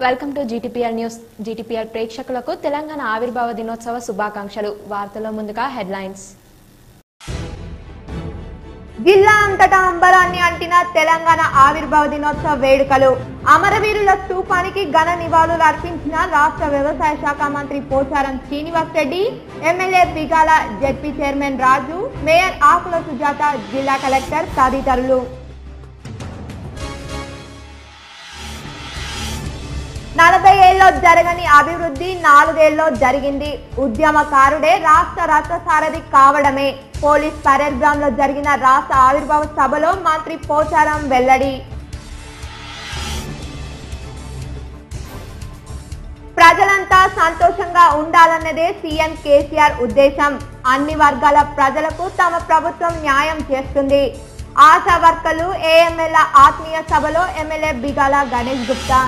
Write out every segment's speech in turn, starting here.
Welcome to GTPR news. GTPR ప్రేక్షకులకు తెలంగాణ ఆవిర్భావ దినోత్సవ శుభాకాంక్షలు. వార్తల్లో ముందుగా హెడ్లైన్స్. జిల్లా అంతటా అంబరాన్ని అంటిన తెలంగాణ ఆవిర్భావ దినోత్సవ వేడుకలు. అమరవీరుల స్తూపానికి ఘన నివాళులు అర్పించిన రాష్ట్ర వ్యవసాయ శాఖ మంత్రి Pocharam Srinivas Reddy, MLA Bigala, ZP chairman Raju, mayor Akula Sujatha, జిల్లా కలెక్టర్ తదితరులు. 40 ఏళ్లలో జరగని అభివృద్ధి 4 ఏళ్లలో జరిగింది. ఉద్యమకారుడే రాష్ట్ర రథసారథి కావడమే. పోలీస్ పరేడ్ గ్రౌండ్ లో జరిగిన రాష్ట్ర ఆవిర్భావ సభలో మంత్రి పోచారం వెల్లడి. ప్రజలంతా సంతోషంగా ఉండాలన్నదే సీఎం కేసీఆర్ ఉద్దేశం. అన్ని వర్గాల ప్రజలకు తమ ప్రభుత్వం న్యాయం చేస్తుంది. ఆశా వర్కర్లు ఏఎంఎల్ ఆత్మీయ సభలో ఎమ్మెల్యే బిగాల గణేష్ గుప్తా.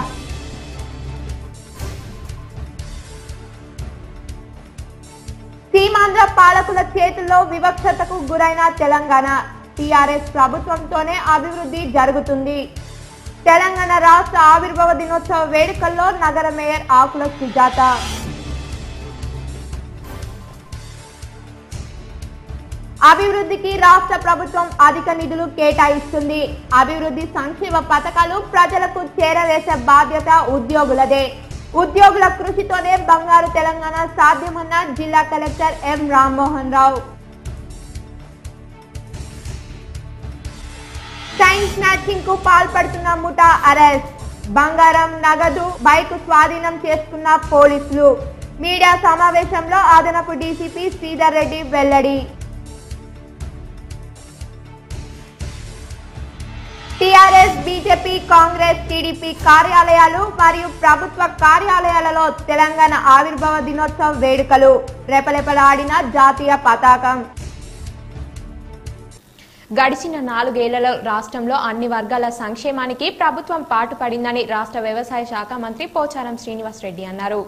సీమాంధ్ర పాలకుల చేతుల్లో వివక్షతకు గురైన తెలంగాణ. టీఆర్ఎస్ ప్రభుత్వంతోనే అభివృద్ధి జరుగుతుంది. తెలంగాణ రాష్ట్ర ఆవిర్భావ దినోత్సవ వేడుకల్లో నగర మేయర్ ఆకుల సుజాత. అభివృద్ధికి రాష్ట్ర ప్రభుత్వం అధిక నిధులు కేటాయిస్తుంది. అభివృద్ధి సంక్షేమ పథకాలు ప్రజలకు చేరవేసే బాధ్యత ఉద్యోగులదే. ఉద్యోగుల కృషితోనే బంగారు తెలంగాణ సాధ్యమన్న జిల్లా collector M Rammohan Rao. Chain snatching కు పాల్పడుతున్న ముఠా అరెస్ట్. బంగారం, నగదు, బైక్ స్వాధీనం చేసుకున్న పోలీసులు. మీడియా సమావేశంలో అదనపు డీసీపీ శ్రీధర్ రెడ్డి వెల్లడి. టీఆర్ఎస్, బీజేపీ, కాంగ్రెస్, టీడీపీ కార్యాలయాలు మరియు ప్రభుత్వ కార్యాలయాలలో తెలంగాణ ఆవిర్భావ దినోత్సవ వేడుకలు. రెపరెపలాడిన జాతీయ పతాకం. గడిచిన 4 ఏళ్లలో రాష్ట్రంలో అన్ని వర్గాల సంక్షేమానికి ప్రభుత్వం పాటుపడిందని రాష్ట్ర వ్యవసాయ శాఖ మంత్రి పోచారం శ్రీనివాస్ రెడ్డి అన్నారు.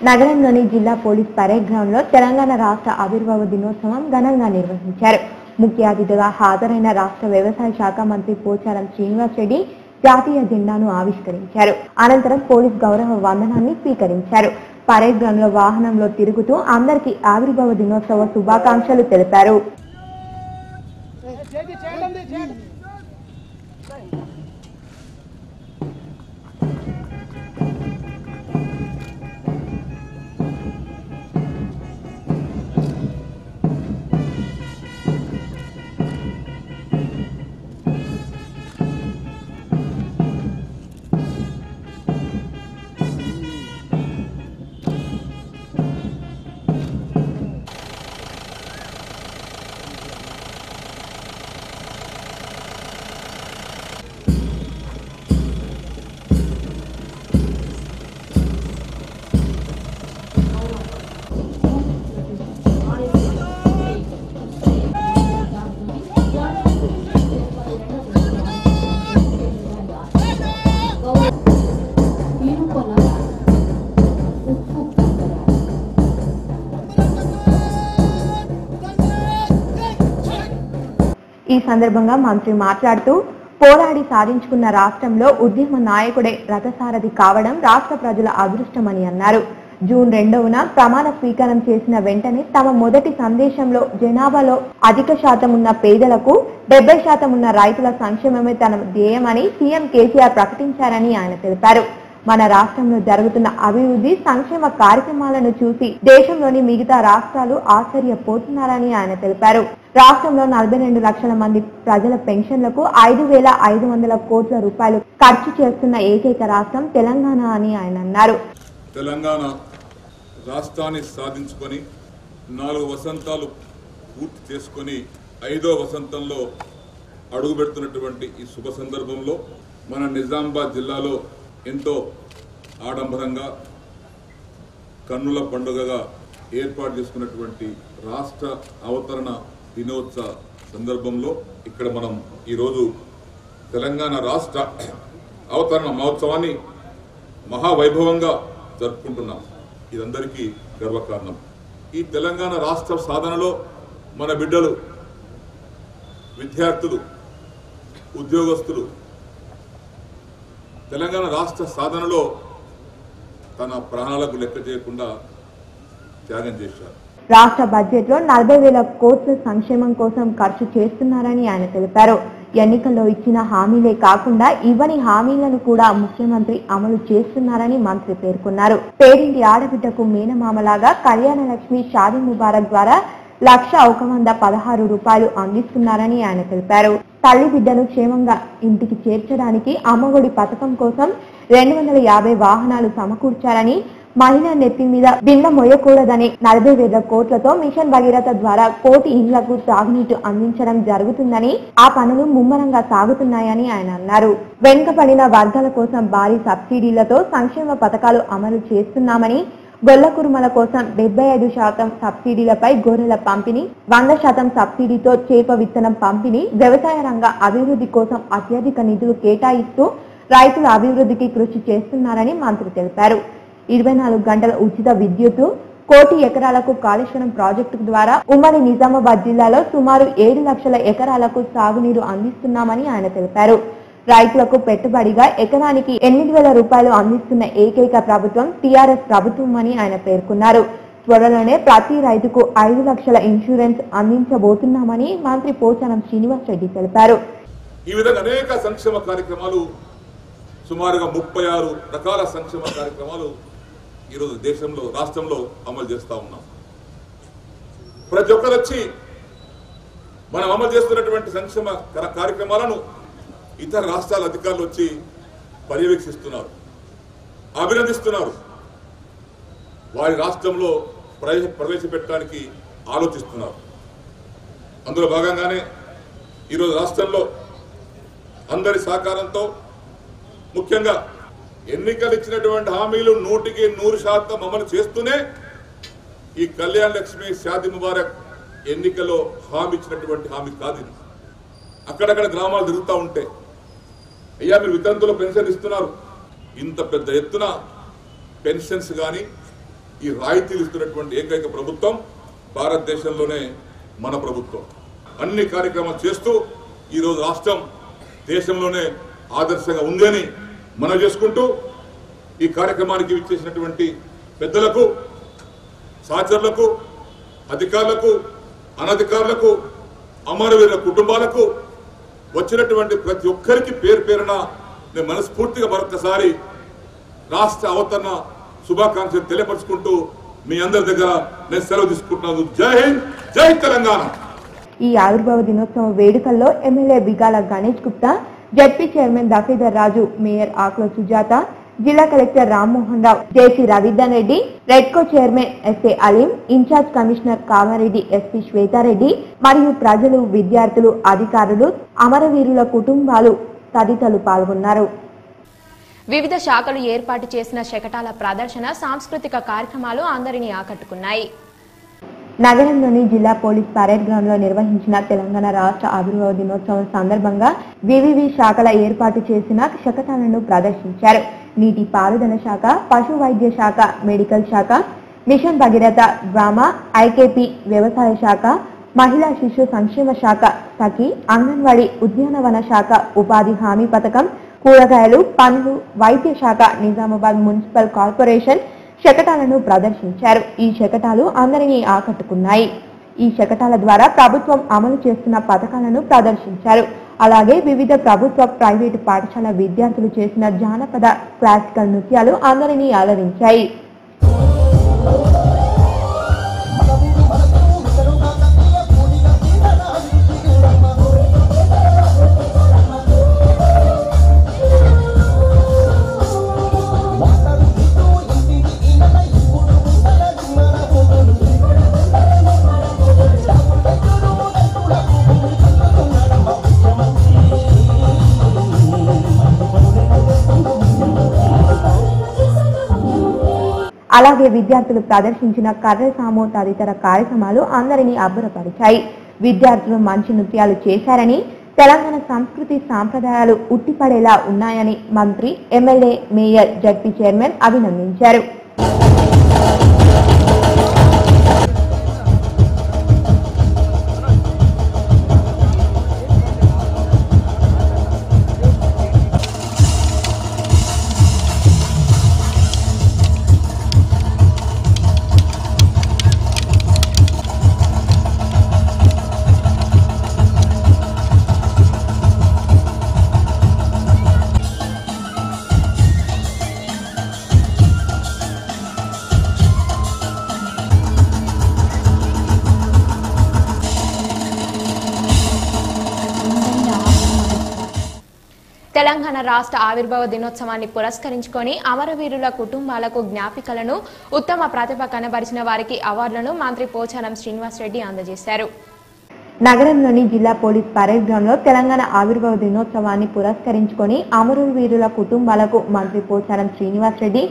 నగరంలోని జిల్లా పోలీస్ పరేడ్ గ్రౌండ్ లో తెలంగాణ రాష్ట్ర ఆవిర్భావ దినోత్సవం ఘనంగా నిర్వహించారు. ముఖ్య అతిథిగా హాజరైన రాష్ట్ర వ్యవసాయ శాఖ మంత్రి పోచారం శ్రీనివాస్ రెడ్డి జాతీయ జెండాను ఆవిష్కరించారు. అనంతరం పోలీస్ గౌరవ వందనాన్ని స్వీకరించారు. పరేడ్ గ్రౌండ్ లో వాహనంలో తిరుగుతూ అందరికీ ఆవిర్భావ దినోత్సవ శుభాకాంక్షలు తెలిపారు. ఈ సందర్భంగా మంత్రి మాట్లాడుతూ, పోరాడి సాధించుకున్న రాష్ట్రంలో ఉద్యమ నాయకుడే రథసారథి కావడం రాష్ట్ర ప్రజల అదృష్టమని అన్నారు. జూన్ 2న ప్రమాణ స్వీకారం చేసిన వెంటనే తమ మొదటి సందేశంలో జనాభాలో అధిక శాతం ఉన్న పేదలకు 70% ఉన్న రైతుల సంక్షేమమే తన ధ్యేయమని సీఎం కేసీఆర్ ప్రకటించారని ఆయన తెలిపారు. మన రాష్ట్రంలో జరుగుతున్న అభివృద్ధి సంక్షేమ కార్యక్రమాలను చూసి దేశంలోని మిగతా రాష్ట్రాలు ఆశ్చర్యపోతున్నారని ఆయన తెలిపారు. రాష్ట్రంలో 42 లక్షల మంది ప్రజల పెన్షన్లకు 5,500 కోట్ల రూపాయలు ఖర్చు చేస్తున్న ఏకైక రాష్ట్రం తెలంగాణ అని ఆయన అన్నారు. తెలంగాణ రాష్ట్రాన్ని సాధించుకొని 4 వసంతాలు పూర్తి చేసుకొని 5వ వసంతంలో అడుగుపెడుతున్నటువంటి ఈ శుభ సందర్భంలో మన నిజామాబాద్ జిల్లాలో ఎంతో ఆడంబరంగా కన్నుల పండుగగా ఏర్పాటు చేసుకున్నటువంటి రాష్ట్ర అవతరణ దినోత్సవ సందర్భంలో ఇక్కడ మనం ఈరోజు తెలంగాణ రాష్ట్ర అవతరణ మహోత్సవాన్ని మహావైభవంగా జరుపుకుంటున్నాం. ఇదందరికీ గర్వకారణం. ఈ తెలంగాణ రాష్ట్ర సాధనలో మన బిడ్డలు, విద్యార్థులు, ఉద్యోగస్తులు తెలంగాణ రాష్ట్ర సాధనలో తన ప్రాణాలకు లెక్క చేయకుండా త్యాగం చేశారు. రాష్ట్ర బడ్జెట్ లో 40,000 కోట్ల సంక్షేమం కోసం ఖర్చు చేస్తున్నారని ఆయన తెలిపారు. ఎన్నికల్లో ఇచ్చిన హామీలే కాకుండా ఇవ్వని హామీలను కూడా ముఖ్యమంత్రి అమలు చేస్తున్నారని మంత్రి పేర్కొన్నారు. పేరింటి ఆడబిడ్డకు మేనమామలాగా కళ్యాణ లక్ష్మి షాదీ ముబారక్ ద్వారా 1,116 రూపాయలు అందిస్తున్నారని ఆయన తెలిపారు. తల్లి బిడ్డను క్షేమంగా ఇంటికి చేర్చడానికి అమ్మఒడి పథకం కోసం 250 వాహనాలు సమకూర్చారని, మహిళా నెత్తి మీద బిందె మోయకూడదని 40,000 కోట్లతో మిషన్ భగీరథ ద్వారా 1 కోటి ఇండ్లకు తాగునీటి అందించడం జరుగుతుందని, ఆ పనులు ముమ్మరంగా సాగుతున్నాయని ఆయన అన్నారు. వెనుకబడిన వర్గాల కోసం భారీ సబ్సిడీలతో సంక్షేమ పథకాలు అమలు చేస్తున్నామని, గొల్ల కురుమల కోసం 75% సబ్సిడీలపై గొర్రెల పంపిణీ, 100% సబ్సిడీతో చేప విత్తనం పంపిణీ, వ్యవసాయ రంగ అభివృద్ధి కోసం అత్యధిక నిధులు కేటాయిస్తూ రైతుల అభివృద్ధికి కృషి చేస్తున్నారని మంత్రి తెలిపారు. 24 గంటల ఉచిత విద్యుత్తు, 1 కోటి ఎకరాలకు కాళేశ్వరం ప్రాజెక్టు ద్వారా ఉమ్మడి నిజామాబాద్ జిల్లాలో సుమారు 7 లక్షల ఎకరాలకు సాగునీరు అందిస్తున్నామని ఆయన తెలిపారు. రైతులకు పెట్టుబడిగా ఎకరానికి 8,000 రూపాయలు అందిస్తున్న ఏకైక ప్రభుత్వం టీఆర్ఎస్ ప్రభుత్వం అని ఆయన పేర్కొన్నారు. త్వరలోనే ప్రతి రైతుకు 5 లక్షల ఇన్సూరెన్స్ అందించబోతున్నామని మంత్రి పోచారం శ్రీనివాస్ రెడ్డి తెలిపారు. ఈ విధంగా అనేక సంక్షేమ కార్యక్రమాలు, సుమారుగా 36 రకాల సంక్షేమ కార్యక్రమాలు ఈరోజు దేశంలో, రాష్ట్రంలో అమలు చేస్తా ఉన్నాం. ప్రతి ఒక్కరు వచ్చి మనం అమలు చేస్తున్నటువంటి సంక్షేమ కార్యక్రమాలను ఇతర రాష్ట్రాల అధికారులు వచ్చి పర్యవేక్షిస్తున్నారు, అభినందిస్తున్నారు. వారి రాష్ట్రంలో ప్రవేశపెట్టడానికి ఆలోచిస్తున్నారు. అందులో భాగంగానే ఈరోజు రాష్ట్రంలో అందరి సహకారంతో, ముఖ్యంగా ఎన్నికలు ఇచ్చినటువంటి హామీలు 100% అమలు చేస్తూనే ఈ కళ్యాణ లక్ష్మి షాదీ ముబారక్ ఎన్నికల్లో హామీ ఇచ్చినటువంటి హామీ కాదు ఇది. అక్కడక్కడ గ్రామాలు తిరుగుతూ ఉంటే, అయ్యా మీరు వితంతులు పెన్షన్ ఇస్తున్నారు, ఇంత పెద్ద ఎత్తున పెన్షన్స్ కానీ ఈ రాయితీలు ఇస్తున్నటువంటి ఏకైక ప్రభుత్వం భారతదేశంలోనే మన ప్రభుత్వం. అన్ని కార్యక్రమాలు చేస్తూ ఈరోజు రాష్ట్రం దేశంలోనే ఆదర్శంగా ఉంది అని మనం చేసుకుంటూ, ఈ కార్యక్రమానికి విచ్చేసినటువంటి పెద్దలకు, సహచరులకు, అధికారులకు, అనధికారులకు, అమరవీరుల కుటుంబాలకు, వచ్చినటువంటి ప్రతి ఒక్కరికి పేరు పేరున నేను మనస్ఫూర్తిగా మరొకసారి రాష్ట్ర అవతరణ శుభాకాంక్షలు తెలియపరుచుకుంటూ మీ అందరి దగ్గర నేను సెలవు తీసుకుంటున్నాను. జై హింద్, జై తెలంగాణ. ఈ ఆవిర్భావ దినోత్సవ వేడుకల్లో MLA Bigala Ganesh Gupta, ZP chairman Dafidar Raju, mayor Akula Sujatha, జిల్లా collector Rammohan Rao, JC Ravinder Reddy, REDCO chairman SA Aleem, incharge commissioner Kamareddy SP Swetha Reddy మరియు ప్రజలు, విద్యార్థులు, అధికారులు, అమరవీరుల కుటుంబాలు తదితరులు పాల్గొన్నారు. వివిధ శాఖలు ఏర్పాటు చేసిన శకటాల ప్రదర్శన, సాంస్కృతిక కార్యక్రమాలు అందరినీ ఆకట్టుకున్నాయి. నగరంలోని జిల్లా పోలీస్ పరేడ్ గ్రౌండ్ లో నిర్వహించిన తెలంగాణ రాష్ట్ర ఆవిర్భావ దినోత్సవం సందర్భంగా వివివి శాఖల ఏర్పాటు చేసిన శకటాలను ప్రదర్శించారు. నీటి పారుదల శాఖ, పశు వైద్య శాఖ, మెడికల్ శాఖ, మిషన్ భగీరథ, డ్రామా, ఐకేపీ, వ్యవసాయ శాఖ, మహిళా శిశు సంక్షేమ శాఖ, సఖి, అంగన్వాడీ, ఉద్యానవన శాఖ, ఉపాధి హామీ పథకం, కూరగాయలు, పండ్లు, వైద్య శాఖ, నిజామాబాద్ మున్సిపల్ కార్పొరేషన్ శకటాలను ప్రదర్శించారు. ఈ శకటాలు అందరినీ ఆకట్టుకున్నాయి. ఈ శకటాల ద్వారా ప్రభుత్వం అమలు చేస్తున్న పథకాలను ప్రదర్శించారు. అలాగే వివిధ ప్రభుత్వ, ప్రైవేటు పాఠశాల విద్యార్థులు చేసిన జానపద, క్లాసికల్ నృత్యాలు అందరినీ అలరించాయి. అలాగే విద్యార్థులు ప్రదర్శించిన కర్ర సాము తదితర కార్యక్రమాలు అందరినీ అబ్బురపరిచాయి. విద్యార్థులు మంచి నృత్యాలు చేశారని, తెలంగాణ సంస్కృతి సాంప్రదాయాలు ఉట్టిపడేలా ఉన్నాయని మంత్రి, ఎమ్మెల్యే, మేయర్, జడ్పీ చైర్మన్ అభినందించారు. తెలంగాణ రాష్ట్ర ఆవిర్భావ దినోత్సవాన్ని పురస్కరించుకొని అమరవీరుల కుటుంబాలకు జ్ఞాపికలను, ఉత్తమ ప్రతిభ కనబరిచిన వారికి అవార్డులను మంత్రి పోచారం శ్రీనివాస్ రెడ్డి అందజేశారు. నగరంలోని జిల్లా పోలీస్ పరేడ్ గ్రౌండ్ లో తెలంగాణ ఆవిర్భావ దినోత్సవాన్ని పురస్కరించుకొని అమరవీరుల కుటుంబాలకు మంత్రి పోచారం శ్రీనివాస్ రెడ్డి,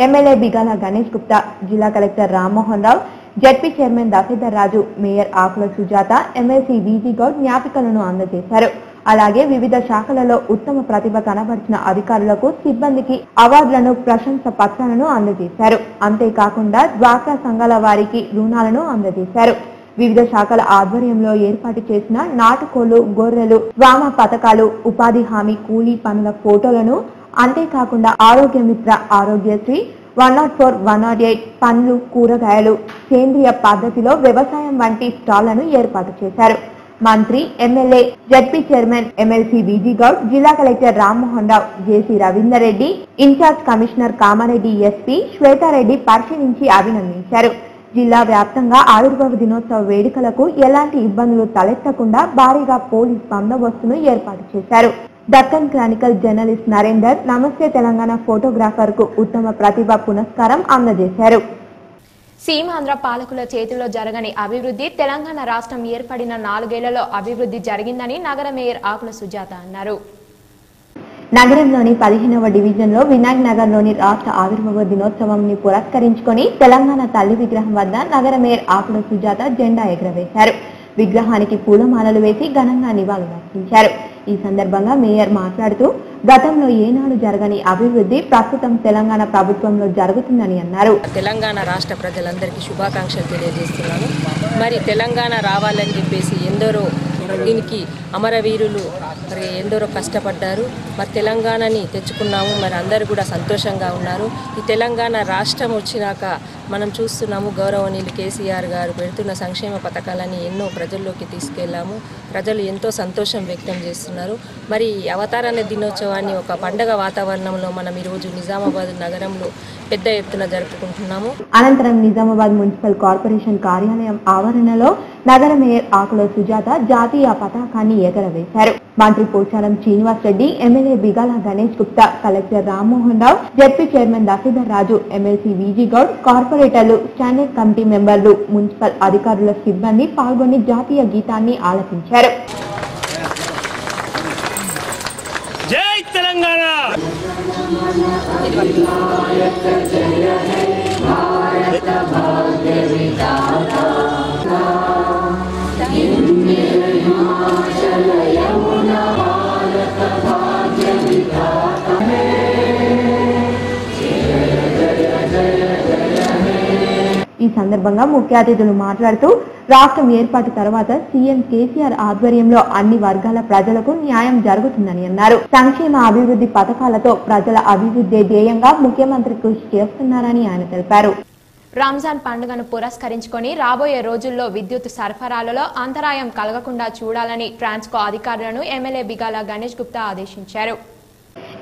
ఎమ్మెల్యే బిగాల గణేష్ గుప్తా, జిల్లా కలెక్టర్ రామ్మోహన్ రావు, జెడ్పీ చైర్మన్ దశరథ రాజు, mayor Akula Sujatha, MLC VG Goud జ్ఞాపికలను అందజేశారు. అలాగే వివిధ శాఖలలో ఉత్తమ ప్రతిభ కనబరిచిన అధికారులకు, సిబ్బందికి అవార్డులను, ప్రశంస పత్రాలను అందజేశారు. అంతేకాకుండా డ్వాక్రా సంఘాల వారికి రుణాలను అందజేశారు. వివిధ శాఖల ఆధ్వర్యంలో ఏర్పాటు చేసిన నాటుకోళ్లు, గొర్రెలు, వామ పథకాలు, ఉపాధి హామీ కూలీ పనుల ఫోటోలను, అంతేకాకుండా ఆరోగ్య మిత్ర, ఆరోగ్యశ్రీ, 104, 108 పండ్లు, కూరగాయలు, సేంద్రియ పద్ధతిలో వ్యవసాయం వంటి స్టాళ్లను ఏర్పాటు చేశారు. మంత్రి, MLA, ZP chairman, MLC VG Goud, జిల్లా collector Rammohan Rao, JC Ravinder Reddy, incharge commissioner Kamareddy SP Swetha Reddy పరిశీలించి అభినందించారు. జిల్లా వ్యాప్తంగా ఆవిర్భావ దినోత్సవ వేడుకలకు ఎలాంటి ఇబ్బందులు తలెత్తకుండా భారీగా పోలీస్ బందోబస్తును ఏర్పాటు చేశారు. దక్కన్ క్రానికల్ జర్నలిస్ట్ నరేందర్ నమస్తే తెలంగాణ ఫోటోగ్రాఫర్ కు ఉత్తమ ప్రతిభ పురస్కారం అందజేశారు. సీమాంధ్ర పాలకుల చేతిలో జరగని అభివృద్ధి, తెలంగాణ రాష్ట్రం ఏర్పడిన 4 ఏళ్లలో అభివృద్ధి జరిగిందని నగర మేయర్ ఆకుల సుజాత అన్నారు. నగరంలోని 15వ డివిజన్లో వినాయక్ నగర్లోని రాష్ట్ర ఆవిర్భావ దినోత్సవాన్ని పురస్కరించుకొని తెలంగాణ తల్లి విగ్రహం వద్ద నగర మేయర్ ఆకుల సుజాత జెండా ఎగురవేశారు. విగ్రహానికి పూలమాలలు వేసి ఘనంగా నివాళులర్పించారు. ఈ సందర్భంగా మేయర్ మాట్లాడుతూ గతంలో ఏనాడు జరగని అభివృద్ధి ప్రస్తుతం తెలంగాణ ప్రభుత్వంలో జరుగుతుందని అన్నారు. తెలంగాణ రాష్ట్ర ప్రజలందరికీ శుభాకాంక్షలు తెలియజేస్తున్నాను. మరి తెలంగాణ రావాలని చెప్పేసి ఎందరో దీనికి అమరవీరులు మరి ఎందరో కష్టపడ్డారు. మరి తెలంగాణని తెచ్చుకున్నాము. మరి అందరూ కూడా సంతోషంగా ఉన్నారు. ఈ తెలంగాణ రాష్ట్రం వచ్చినాక మనం చూస్తున్నాము, గౌరవనీయులు కేసీఆర్ గారు పెడుతున్న సంక్షేమ పథకాలని ఎన్నో ప్రజల్లోకి తీసుకెళ్లాము. ప్రజలు ఎంతో సంతోషం వ్యక్తం చేస్తున్నారు. మరి అవతారణ దినోత్సవాన్ని ఒక పండగ వాతావరణంలో మనం ఈరోజు నిజామాబాద్ నగరంలో పెద్ద ఎత్తున జరుపుకుంటున్నాము. అనంతరం నిజామాబాద్ మున్సిపల్ కార్పొరేషన్ కార్యాలయం ఆవరణలో నగర మేయర్ ఆకుల సుజాత జాతీయ పతాకాన్ని ఎగరవేశారు. మంత్రి పోచారం శ్రీనివాస్ రెడ్డి, ఎమ్మెల్యే బిగాల గణేష్ గుప్తా, కలెక్టర్ రామ్మోహన్ రావు, ZP chairman Dasaratha Raju, MLC VG Goud, కార్పొరేటర్లు, స్టాండింగ్ కమిటీ మెంబర్లు, మున్సిపల్ అధికారుల సిబ్బంది పాల్గొని జాతీయ గీతాన్ని ఆలపించారు. జై తెలంగాణ. ఈ సందర్భంగా ముఖ్య అతిథులు మాట్లాడుతూ రాష్ట్రం ఏర్పాటు తర్వాత సీఎం కేసీఆర్ ఆధ్వర్యంలో అన్ని వర్గాల ప్రజలకు న్యాయం జరుగుతుందని అన్నారు. సంక్షేమ అభివృద్ధి పథకాలతో ప్రజల అభివృద్ధి ధ్యేయంగా ముఖ్యమంత్రి కృషి చేస్తున్నారని ఆయన తెలిపారు. రంజాన్ పండుగను పురస్కరించుకొని రాబోయే రోజుల్లో విద్యుత్ సరఫరాలలో అంతరాయం కలగకుండా చూడాలని ట్రాన్స్కో అధికారులను ఎమ్మెల్యే బిగాల గణేష్ గుప్తా ఆదేశించారు.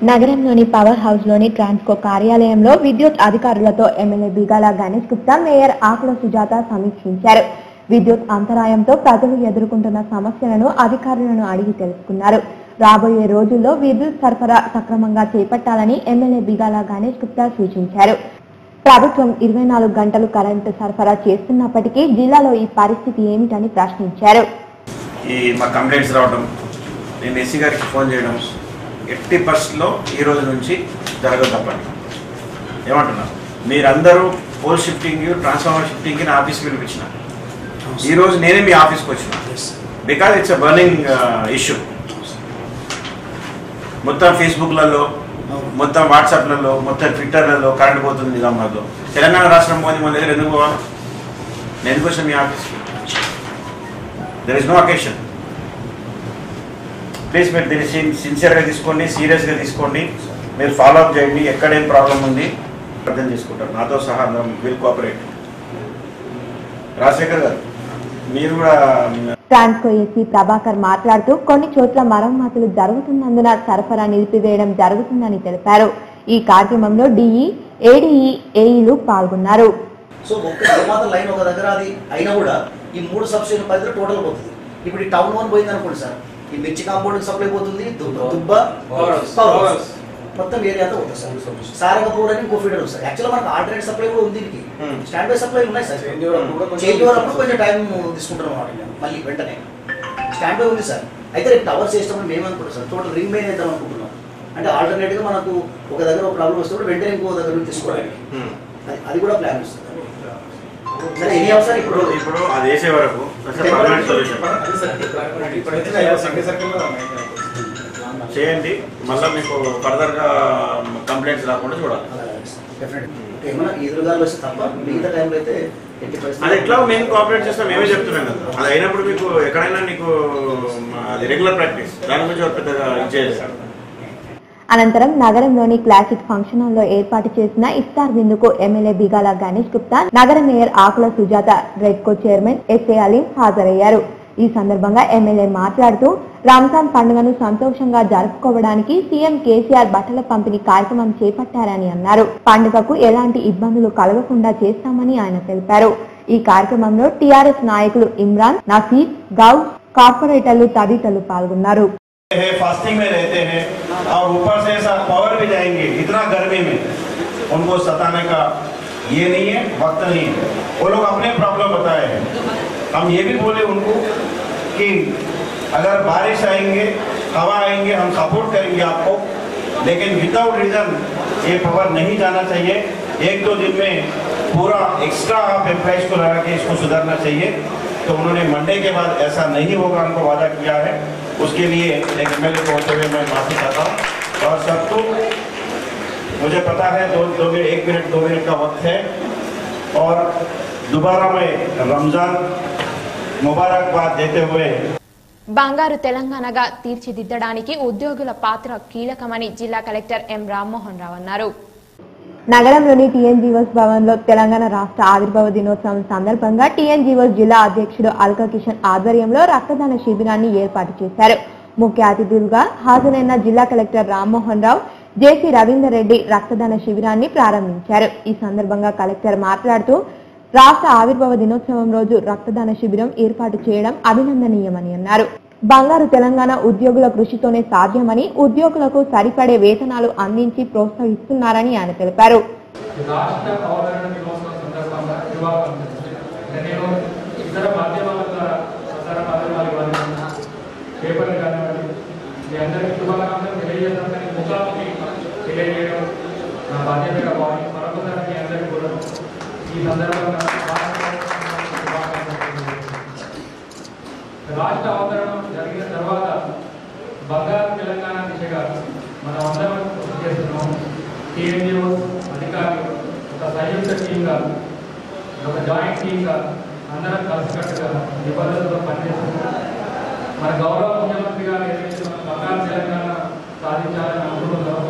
నగరంలోని పవర్ హౌస్ లోని ట్రాన్స్కో కార్యాలయంలో విద్యుత్ అధికారులతో ఎమ్మెల్యే బిగాల గణేష్ గుప్తా, మేయర్ ఆకుల సుజాత సమీక్షించారు. విద్యుత్ అంతరాయంతో ప్రజలు ఎదుర్కొంటున్న సమస్యలను అధికారులను అడిగి తెలుసుకున్నారు. రాబోయే రోజుల్లో విద్యుత్ సరఫరా సక్రమంగా చేపట్టాలని ఎమ్మెల్యే బిగాల గణేష్ గుప్తా సూచించారు. ప్రభుత్వం 24 గంటలు కరెంటు సరఫరా చేస్తున్నప్పటికీ జిల్లాలో ఈ పరిస్థితి ఏమిటని ప్రశ్నించారు. మా కంప్లైంట్స్ రావడం, నేను ఎస్సీ గారికి ఫోన్ చేయడం, 80% ఈ రోజు నుంచి జరగదు తప్పండి. ఏమంటున్నారు మీరందరూ పోల్ షిఫ్టింగ్, ట్రాన్స్ఫార్మర్ షిఫ్టింగ్కి నా ఆఫీస్కి పిలిపించిన. ఈరోజు నేనే మీ ఆఫీస్కి వచ్చిన. Because it's a burning issue. మొత్తం ఫేస్బుక్లలో, మొత్తం వాట్సాప్లలో, మొత్తం ట్విట్టర్లలో కరెంట్ పోతుంది నిజామాబాద్లో. తెలంగాణ రాష్ట్రం పోతే మన దగ్గర ఎందుకు పోవాలి? నేను ఎందుకు వచ్చాను మీ ఆఫీస్కి? There is no occasion. Please మీరు దీన్ని సిన్సియర్గా తీసుకోండి, సీరియస్గా తీసుకోండి. మీరు ఫాలో అప్ చేయండి. ఎక్కడేం ప్రాబ్లం ఉంది అర్థం చేసుకుంటారు. నాతో సహా విల్ కోఆపరేట్. రాజశేఖర్ గారు మీరు కూడా. ట్రాన్స్కో ఎస్సీ ప్రభాకర్ మాట్లాడుతూ కొన్ని చోట్ల మరమ్మతులు జరుగుతున్నందున సరఫరా నిలిపివేయడం జరుగుతుందని తెలిపారు. ఈ కార్యక్రమంలో డిఈ, ఏడీఈ, ఏఈలు పాల్గొన్నారు. సో ఒక లైన్ ఒక దగ్గర అది అయినా కూడా ఈ 3 సబ్స్టేషన్ పరిధిలో టోటల్ పోతుంది. ఇప్పుడు ఈ టౌన్ 1 పోయింది అనుకోండి సార్, ఈ మిర్చి కాంపౌండ్ సప్లై పోతుంది, దుబ్బ మొత్తం ఏరియా అంతా పోతుంది సార్. సారంగపూర్ అని ఇంకో ఫీడర్ వస్తుంది. యాక్చువల్గా మనకు ఆల్టర్నేట్ సప్లై కూడా ఉంది, దీనికి స్టాండ్ బై సప్లై ఉన్నాయి సార్. చేంజ్ ఓవర్ అప్పుడు కొంచెం టైం తీసుకుంటాం అన్నమాట, మళ్ళీ వెంటనే స్టాండ్ బై ఉంది సార్. అయితే రేపు టవర్స్ చేసినప్పుడు మేము అనుకుంటాం సార్ టోటల్ రింగ్ మెయిన్ వేద్దాం అనుకుంటున్నాం. అంటే ఆల్టర్నేట్గా మనకు ఒక దగ్గర ఒక ప్రాబ్లం వస్తే కూడా వెంటనే ఇంకో దగ్గర నుంచి తీసుకోవడానికి అది కూడా ప్లాన్ వస్తుంది. సరే ఎన్ని అవసరం ఇప్పుడు ఇప్పుడు అది వేసే వరకు చేయండి, మళ్ళీ మీకు ఫర్దర్గా కంప్లైంట్స్ రాకుండా చూడాలి. ఏమైనా ఎదురుగాలు వస్తే తప్ప మిగతా టైంలో అయితే అది ఎట్లా మేము కోఆపరేట్ చేస్తాం, మేమే చెప్తున్నాం కదా. అది అయినప్పుడు మీకు ఎక్కడైనా నీకు అది రెగ్యులర్ ప్రాక్టీస్, దాని గురించి పెద్దగా ఇచ్చేసారు. అనంతరం నగరంలోని క్లాసిక్ ఫంక్షన్ హాల్లో ఏర్పాటు చేసిన ఇఫ్తార్ విందుకు ఎమ్మెల్యే బిగాల గణేష్ గుప్తా, నగర mayor Akula Sujatha, REDCO chairman SA Aleem హాజరయ్యారు. ఈ సందర్భంగా ఎమ్మెల్యే మాట్లాడుతూ రంజాన్ పండుగను సంతోషంగా జరుపుకోవడానికి సీఎం కేసీఆర్ బట్టల పంపిణీ కార్యక్రమం చేపట్టారని అన్నారు. పండుగకు ఎలాంటి ఇబ్బందులు కలగకుండా చేస్తామని ఆయన తెలిపారు. ఈ కార్యక్రమంలో టీఆర్ఎస్ నాయకులు ఇమ్రాన్, నసీర్, గౌస్, కార్పొరేటర్లు తదితరులు పాల్గొన్నారు. फास्टिंग में रहते हैं और ऊपर से ऐसा पावर भी जाएंगे, इतना गर्मी में उनको सताने का ये नहीं है, वक्त नहीं है. वो लोग अपने प्रॉब्लम बताए हैं. हम ये भी बोले उनको कि अगर बारिश आएंगे, हवा आएंगे, हम सपोर्ट करेंगे आपको, लेकिन विदाउट रीज़न ये पावर नहीं जाना चाहिए. एक दो दिन में पूरा एक्स्ट्रा आप एम्प्लॉइज को लगा के इसको सुधारना चाहिए. तो उन्होंने मंडे के बाद ऐसा नहीं होगा हमको वादा किया है. उसके लिए एक एमएलए को होते हुए मैं माफ़ी चाहता हूँ. और सबको मुझे पता है 1 मिनट 2 मिनट का वक्त है, और दोबारा मैं रमज़ान मुबारकबाद देते हुए బంగారు తెలంగాణగా తీర్చిదిద్దడానికి ఉద్యోగుల పాత్ర కీలకమని జిల్లా కలెక్టర్ ఎం రామ్మోహన్ రావు అన్నారు. నగరంలోని టీఎన్జీఓస్ భవన్ లో తెలంగాణ రాష్ట్ర ఆవిర్భావ దినోత్సవం సందర్భంగా టీఎన్జీఓస్ జిల్లా అధ్యక్షుడు అల్కా కిషన్ ఆధ్వర్యంలో రక్తదాన శిబిరాన్ని ఏర్పాటు చేశారు. ముఖ్య అతిథులుగా హాజరైన జిల్లా కలెక్టర్ రామ్మోహన్ రావు, జేసీ రవీందర్ రెడ్డి రక్తదాన శిబిరాన్ని ప్రారంభించారు. ఈ సందర్భంగా కలెక్టర్ మాట్లాడుతూ రాష్ట్ర ఆవిర్భావ దినోత్సవం రోజు రక్తదాన శిబిరం ఏర్పాటు చేయడం అభినందనీయమని అన్నారు. బంగారు తెలంగాణ ఉద్యోగుల కృషితోనే సాధ్యమని, ఉద్యోగులకు సరిపడే వేతనాలు అందించి ప్రోత్సహిస్తున్నారని ఆయన తెలిపారు. రాష్ట్ర అవతరణం జరిగిన తర్వాత బంగారు తెలంగాణ దిశగా మనం అందరం కృషి చేస్తున్నాం. టీఎన్జిఓ అధికారులు ఒక సంయుక్త టీంగా, ఒక జాయింట్ టీంగా అందరం కలిసికట్టుగా నిబంధనలతో పనిచేస్తున్నాం. మన గౌరవ ముఖ్యమంత్రి గారు ఏదైతే మన బంగారు తెలంగాణ సాధించాలని అనుకుంటున్నాం.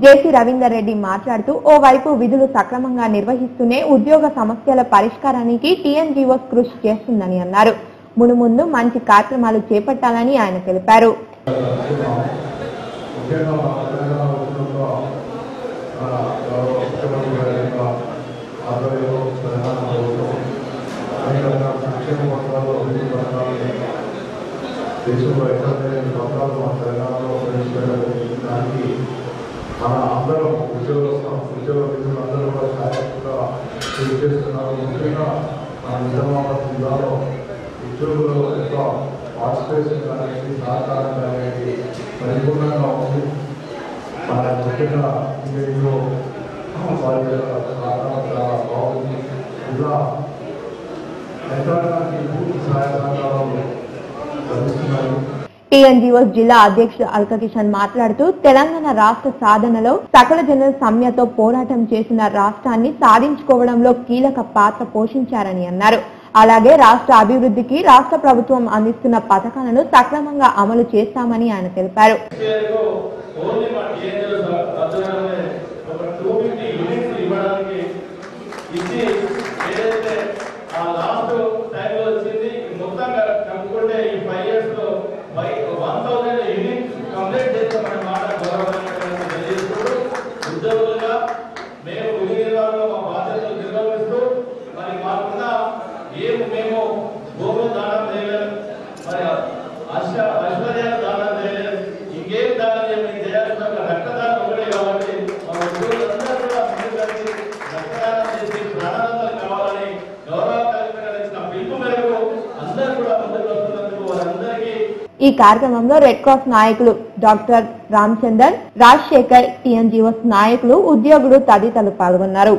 జేసీ రవీందర్ రెడ్డి మాట్లాడుతూ ఓవైపు విధులు సక్రమంగా నిర్వహిస్తూనే ఉద్యోగ సమస్యల పరిష్కారానికి టీఎన్జీఓస్ కృషి చేస్తుందని అన్నారు. మునుముందు మంచి కార్యక్రమాలు చేపట్టాలని ఆయన తెలిపారు. మన అందరం ఉద్యోగ విధులందరూ కూడా శారీరకంగా కృషి చేస్తున్నారు. ముఖ్యంగా మన నిజామాబాద్ జిల్లాలో ఉద్యోగుల యొక్క పార్టిసిపేషన్ అనేది, సహకారం అనేది పరిపూర్ణంగా ఉంది. మన ముఖ్యంగా ఇండియాలో వారి సహకారం చాలా బాగుంది. ఇలా యంత్రాంగానికి పూర్తి సహాయ సహకారాలు లభిస్తున్నాయి. టీఎన్జీఓస్ జిల్లా అధ్యక్షుడు అల్కా కిషన్ మాట్లాడుతూ తెలంగాణ రాష్ట్ర సాధనలో సకల జనుల సమ్మెతో పోరాటం చేసిన రాష్ట్రాన్ని సాధించుకోవడంలో కీలక పాత్ర పోషించారని అన్నారు. అలాగే రాష్ట్ర అభివృద్ధికి రాష్ట్ర ప్రభుత్వం అందిస్తున్న పథకాలను సక్రమంగా అమలు చేస్తామని ఆయన తెలిపారు. మేము భూములు దానం చేయలేదు, మరి అశ్వ ఈ కార్యక్రమంలో రెడ్ క్రాస్ నాయకులు డాక్టర్ రామచందర్, రాజశేఖర్, టీఎన్జీఓస్ నాయకులు, ఉద్యోగులు తదితరులు పాల్గొన్నారు.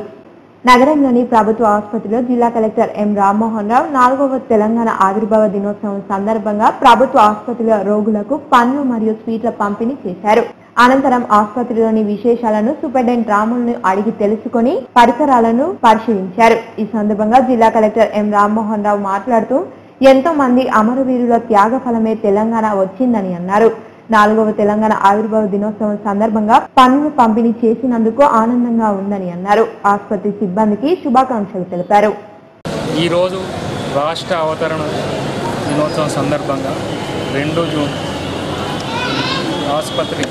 నగరంలోని ప్రభుత్వ ఆసుపత్రిలో జిల్లా కలెక్టర్ ఎం రామ్మోహన్ రావు 4వ తెలంగాణ ఆవిర్భావ దినోత్సవం సందర్భంగా ప్రభుత్వ ఆసుపత్రిలో రోగులకు పండ్లు మరియు స్వీట్ల పంపిణీ చేశారు. అనంతరం ఆసుపత్రిలోని విశేషాలను సూపరింటెండెంట్ రాములను అడిగి తెలుసుకుని పరిసరాలను పరిశీలించారు. ఈ సందర్భంగా జిల్లా కలెక్టర్ ఎం రామ్మోహన్ రావు మాట్లాడుతూ ఎంతో మంది అమరవీరుల త్యాగ ఫలమే తెలంగాణ వచ్చిందని అన్నారు. 4వ తెలంగాణ ఆవిర్భావ దినోత్సవం సందర్భంగా పండ్లు పంపిణీ చేసినందుకు ఆనందంగా ఉందని అన్నారు. ఆసుపత్రి సిబ్బందికి శుభాకాంక్షలు తెలిపారు. ఈరోజు రాష్ట్ర అవతరణ దినోత్సవం సందర్భంగా 2 జూన్ ఆసుపత్రికి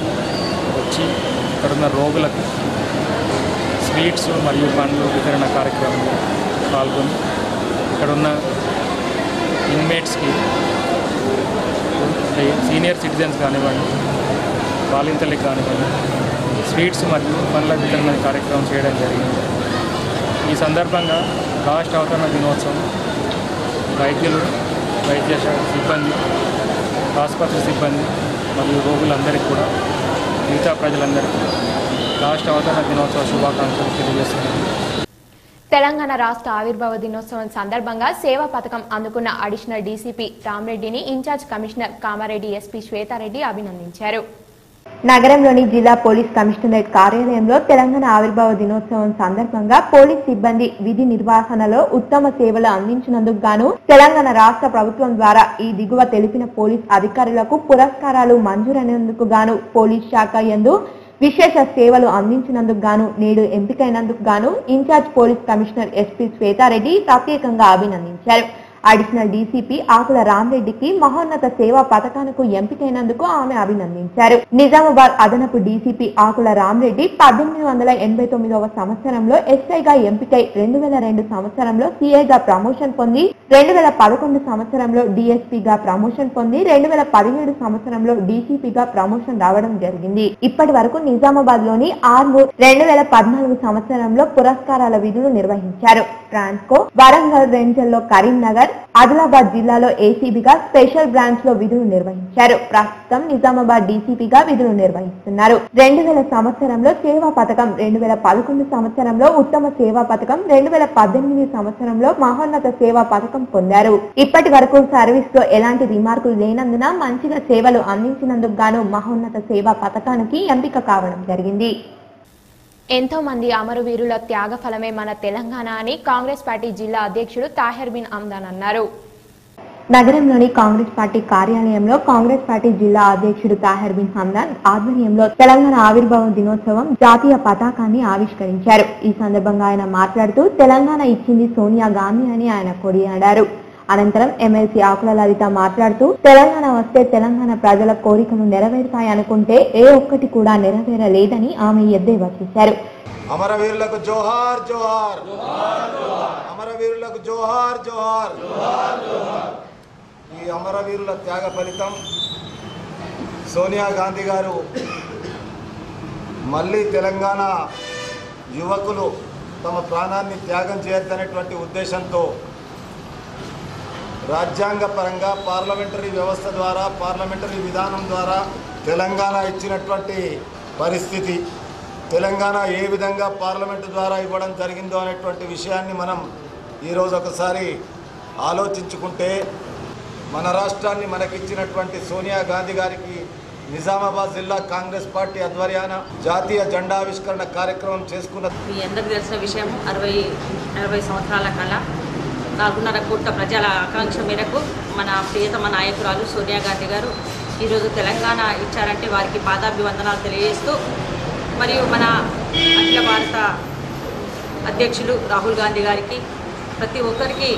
వచ్చి ఇక్కడున్న రోగులకు స్వీట్స్ మరియు పండ్లు వితరణ కార్యక్రమంలో పాల్గొని ఇక్కడున్న ఇన్మేట్స్కి సీనియర్ సిటిజన్స్ కానివ్వండి, బాలింతలకు కానివ్వండి స్వీట్స్ మరియు పండ్ల వితరణ కార్యక్రమం చేయడం జరిగింది. ఈ సందర్భంగా రాష్ట్ర అవతరణ దినోత్సవం వైద్యులు, వైద్య సిబ్బంది, ఆసుపత్రి సిబ్బంది మరియు రోగులందరికీ కూడా మిగతా ప్రజలందరికీ రాష్ట్ర అవతరణ దినోత్సవ శుభాకాంక్షలు తెలియజేస్తున్నాను. తెలంగాణ రాష్ట్ర ఆవిర్భావ దినోత్సవం సందర్భంగా సేవా పథకం అందుకున్న అడిషనల్ డీసీపీ రామరెడ్డిని incharge commissioner Kamareddy SP Shweta Reddy అభినందించారు. నగరంలోని జిల్లా పోలీస్ కమిషనరేట్ కార్యాలయంలో తెలంగాణ ఆవిర్భావ దినోత్సవం సందర్భంగా పోలీస్ సిబ్బంది విధి నిర్వహణలో ఉత్తమ సేవలు అందించినందుకు గాను తెలంగాణ రాష్ట్ర ప్రభుత్వం ద్వారా ఈ దిగువ తెలిపిన పోలీస్ అధికారులకు పురస్కారాలు మంజూరైనందుకు గాను పోలీస్ శాఖ యందు విశేష సేవలు అందించినందుకు గాను నేడు ఎంపికైనందుకు గాను incharge police commissioner SP Shweta Reddy ప్రత్యేకంగా అభినందించారు. అడిషనల్ డీసీపీ ఆకుల రామరెడ్డికి మహోన్నత సేవా పథకానికి ఎంపికైనందుకు ఆమె అభినందించారు. నిజామాబాద్ అదనపు డీసీపీ ఆకుల రామరెడ్డి 1889వ సంవత్సరంలో ఎస్ఐగా ఎంపికై 2002 సంవత్సరంలో సీఐగా ప్రమోషన్ పొంది 2011 సంవత్సరంలో డీఎస్పీగా ప్రమోషన్ పొంది 2017 సంవత్సరంలో డీసీపీగా ప్రమోషన్ రావడం జరిగింది. ఇప్పటి వరకు నిజామాబాద్ లోని ఆర్మూర్ 2014 సంవత్సరంలో పురస్కారాల విధులు నిర్వహించారు. ట్రాన్స్కో, వరంగల్ రేంజర్లో కరీంనగర్, ఆదిలాబాద్ జిల్లాలో ఏసీబీగా స్పెషల్ బ్రాంచ్ లో విధులు నిర్వహించారు. ప్రస్తుతం నిజామాబాద్ డీసీపీగా విధులు నిర్వహిస్తున్నారు. 2000 సంవత్సరంలో సేవా పథకం, 2011 సంవత్సరంలో ఉత్తమ సేవా పథకం, 2018 సంవత్సరంలో మహోన్నత సేవా పథకం పొందారు. ఇప్పటి వరకు సర్వీస్ లో ఎలాంటి రిమార్కులు లేనందున మంచిగా సేవలు అందించినందుకు గాను మహోన్నత సేవా పథకానికి ఎంపిక కావడం జరిగింది. ఎంతో మంది అమరవీరుల త్యాగ ఫలమే మన తెలంగాణ అని కాంగ్రెస్ పార్టీ జిల్లా అధ్యక్షుడు తాహిర్ బిన్ అమ్దాన్ అన్నారు. నగరంలోని కాంగ్రెస్ పార్టీ కార్యాలయంలో కాంగ్రెస్ పార్టీ జిల్లా అధ్యక్షుడు తాహిర్ బిన్ హమ్దాన్ ఆధ్వర్యంలో తెలంగాణ ఆవిర్భావ దినోత్సవం జాతీయ పతాకాన్ని ఆవిష్కరించారు. ఈ సందర్భంగా ఆయన మాట్లాడుతూ తెలంగాణ ఇచ్చింది సోనియా గాంధీ అని ఆయన కొనియాడారు. అనంతరం ఎమ్మెల్సీ ఆకుల లలిత మాట్లాడుతూ తెలంగాణ వస్తే తెలంగాణ ప్రజల కోరికలు నెరవేరుతాయనుకుంటే ఏ ఒక్కటి కూడా నెరవేరలేదని ఆమె ఎద్దేవా చేశారు. అమరవీరులకు జోహార్ జోహార్, అమరవీరులకు జోహార్ జోహార్. ఈ అమరవీరుల త్యాగ ఫలితం సోనియా గాంధీ గారు మళ్ళీ తెలంగాణ యువకులు తమ ప్రాణాన్ని త్యాగం చేయొద్దనేటువంటి ఉద్దేశంతో రాజ్యాంగ పరంగా పార్లమెంటరీ వ్యవస్థ ద్వారా, పార్లమెంటరీ విధానం ద్వారా తెలంగాణ ఇచ్చినటువంటి పరిస్థితి, తెలంగాణ ఏ విధంగా పార్లమెంటు ద్వారా ఇవ్వడం జరిగిందో అనేటువంటి విషయాన్ని మనం ఈరోజు ఒకసారి ఆలోచించుకుంటే మన రాష్ట్రాన్ని మనకిచ్చినటువంటి సోనియా గాంధీ గారికి నిజామాబాద్ జిల్లా కాంగ్రెస్ పార్టీ ఆధ్వర్యాన జాతీయ జెండావిష్కరణ కార్యక్రమం చేసుకున్న మీ అందరికీ తెలిసిన విషయం 60 సంవత్సరాల కళ 4.5 కోట్ల ప్రజల ఆకాంక్ష మేరకు మన ప్రియతమ నాయకురాలు సోనియా గాంధీ గారు ఈరోజు తెలంగాణ ఇచ్చారంటే వారికి పాదాభివందనాలు తెలియజేస్తూ, మరియు మన అఖిల భారత అధ్యక్షులు రాహుల్ గాంధీ గారికి ప్రతి ఒక్కరికి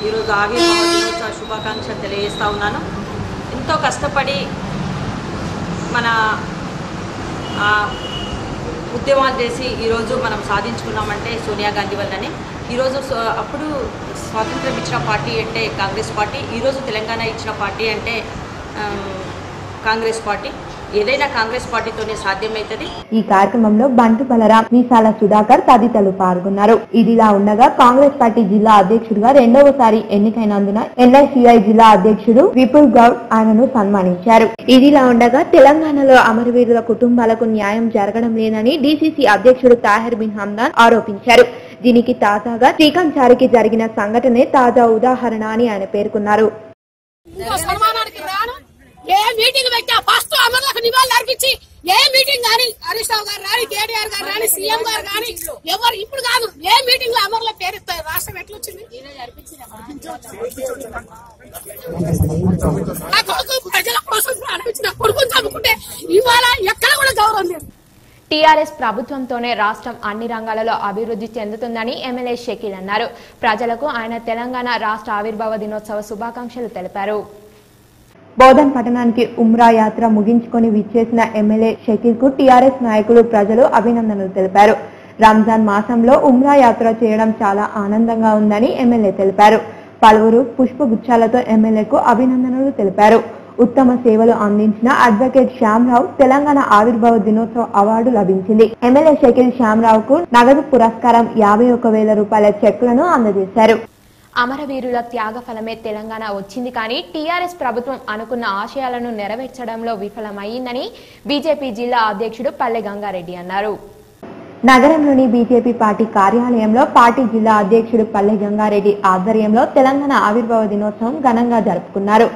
ఈరోజు ఆవిర్భావ దినోత్సవ శుభాకాంక్షలు తెలియజేస్తూ ఉన్నాను. ఎంతో కష్టపడి మన ఉద్యమాలు చేసి ఈరోజు మనం సాధించుకున్నామంటే సోనియా గాంధీ వల్లనే. ఈరోజు అప్పుడు స్వాతంత్రం ఇచ్చిన పార్టీ అంటే కాంగ్రెస్ పార్టీ, ఈరోజు తెలంగాణ ఇచ్చిన పార్టీ అంటే కాంగ్రెస్ పార్టీ. ఏదైనా కాంగ్రెస్ పార్టీతోనే సాధ్యమవుతుంది. ఈ కార్యక్రమంలో బంటు బలరాం, మీసాల సుధాకర్ తదితరులు పాల్గొన్నారు. ఇదిలా ఉండగా కాంగ్రెస్ పార్టీ జిల్లా అధ్యక్షుడిగా రెండవసారి ఎన్నికైనందున ఎన్ఐసిఐ జిల్లా అధ్యక్షుడు విపుల్ గౌడ్ ఆయనను సన్మానించారు. ఇదిలా ఉండగా తెలంగాణలో అమరవీరుల కుటుంబాలకు న్యాయం జరగడం లేదని డిసిసి అధ్యక్షుడు తాహిర్ బిన్ హమ్దాన్ ఆరోపించారు. దీనికి తాజాగా శ్రీకాంచారికి జరిగిన సంఘటనే తాజా ఉదాహరణ అని ఆయన పేర్కొన్నారు. ఏ మీటింగ్ పెట్టా ఫస్ట్ అమరులకు నివాళులు అర్పించి ఏ మీటింగ్ కానీ హరీష్ రావు గారు రాని, కేటీఆర్ గారు రాని, సీఎం గారు రాని ఎవరు ఇప్పుడు కాదు ఏ మీటింగ్ లో అమరుల పేరు రాష్ట్రం ఎట్లా వచ్చింది? ప్రజల కోసం అనిపించిన కొడుకుని చదువుకుంటే ఇవాళ ఎక్కడ కూడా గౌరవం లేదు. టీఆర్ఎస్ ప్రభుత్వంతోనే రాష్ట్రం అన్ని రంగాలలో అభివృద్ధి చెందుతుందని ఎమ్మెల్యే షకీల్ అన్నారు. ప్రజలకు ఆయన తెలంగాణ రాష్ట్ర ఆవిర్భావ దినోత్సవ శుభాకాంక్షలు తెలిపారు. బోధన్ పట్టణానికి ఉమ్రా యాత్ర ముగించుకొని విచ్చేసిన ఎమ్మెల్యే షకీల్ కు టీఆర్ఎస్ నాయకులు, ప్రజలు అభినందనలు తెలిపారు. రంజాన్ మాసంలో ఉమ్రా యాత్ర చేయడం చాలా ఆనందంగా ఉందని ఎమ్మెల్యే తెలిపారు. పలువురు పుష్పగుచ్చాలతో ఎమ్మెల్యేకు అభినందనలు తెలిపారు. ఉత్తమ సేవలు అందించిన అడ్వకేట్ శ్యామరావు తెలంగాణ ఆవిర్భావ దినోత్సవ అవార్డు లభించింది. ఎమ్మెల్యే షకీల్ శ్యామరావుకు నగదు పురస్కారం 51,000 రూపాయల చెక్కులను అందజేశారు. అమరవీరుల త్యాగ ఫలమే తెలంగాణ వచ్చింది కానీ టీఆర్ఎస్ ప్రభుత్వం అనుకున్న ఆశయాలను నెరవేర్చడంలో విఫలమైందని బీజేపీ జిల్లా అధ్యక్షుడు పల్లె గంగారెడ్డి అన్నారు. నగరంలోని బీజేపీ పార్టీ కార్యాలయంలో పార్టీ జిల్లా అధ్యక్షుడు పల్లె గంగారెడ్డి ఆధ్వర్యంలో తెలంగాణ ఆవిర్భావ దినోత్సవం ఘనంగా జరుపుకున్నారు.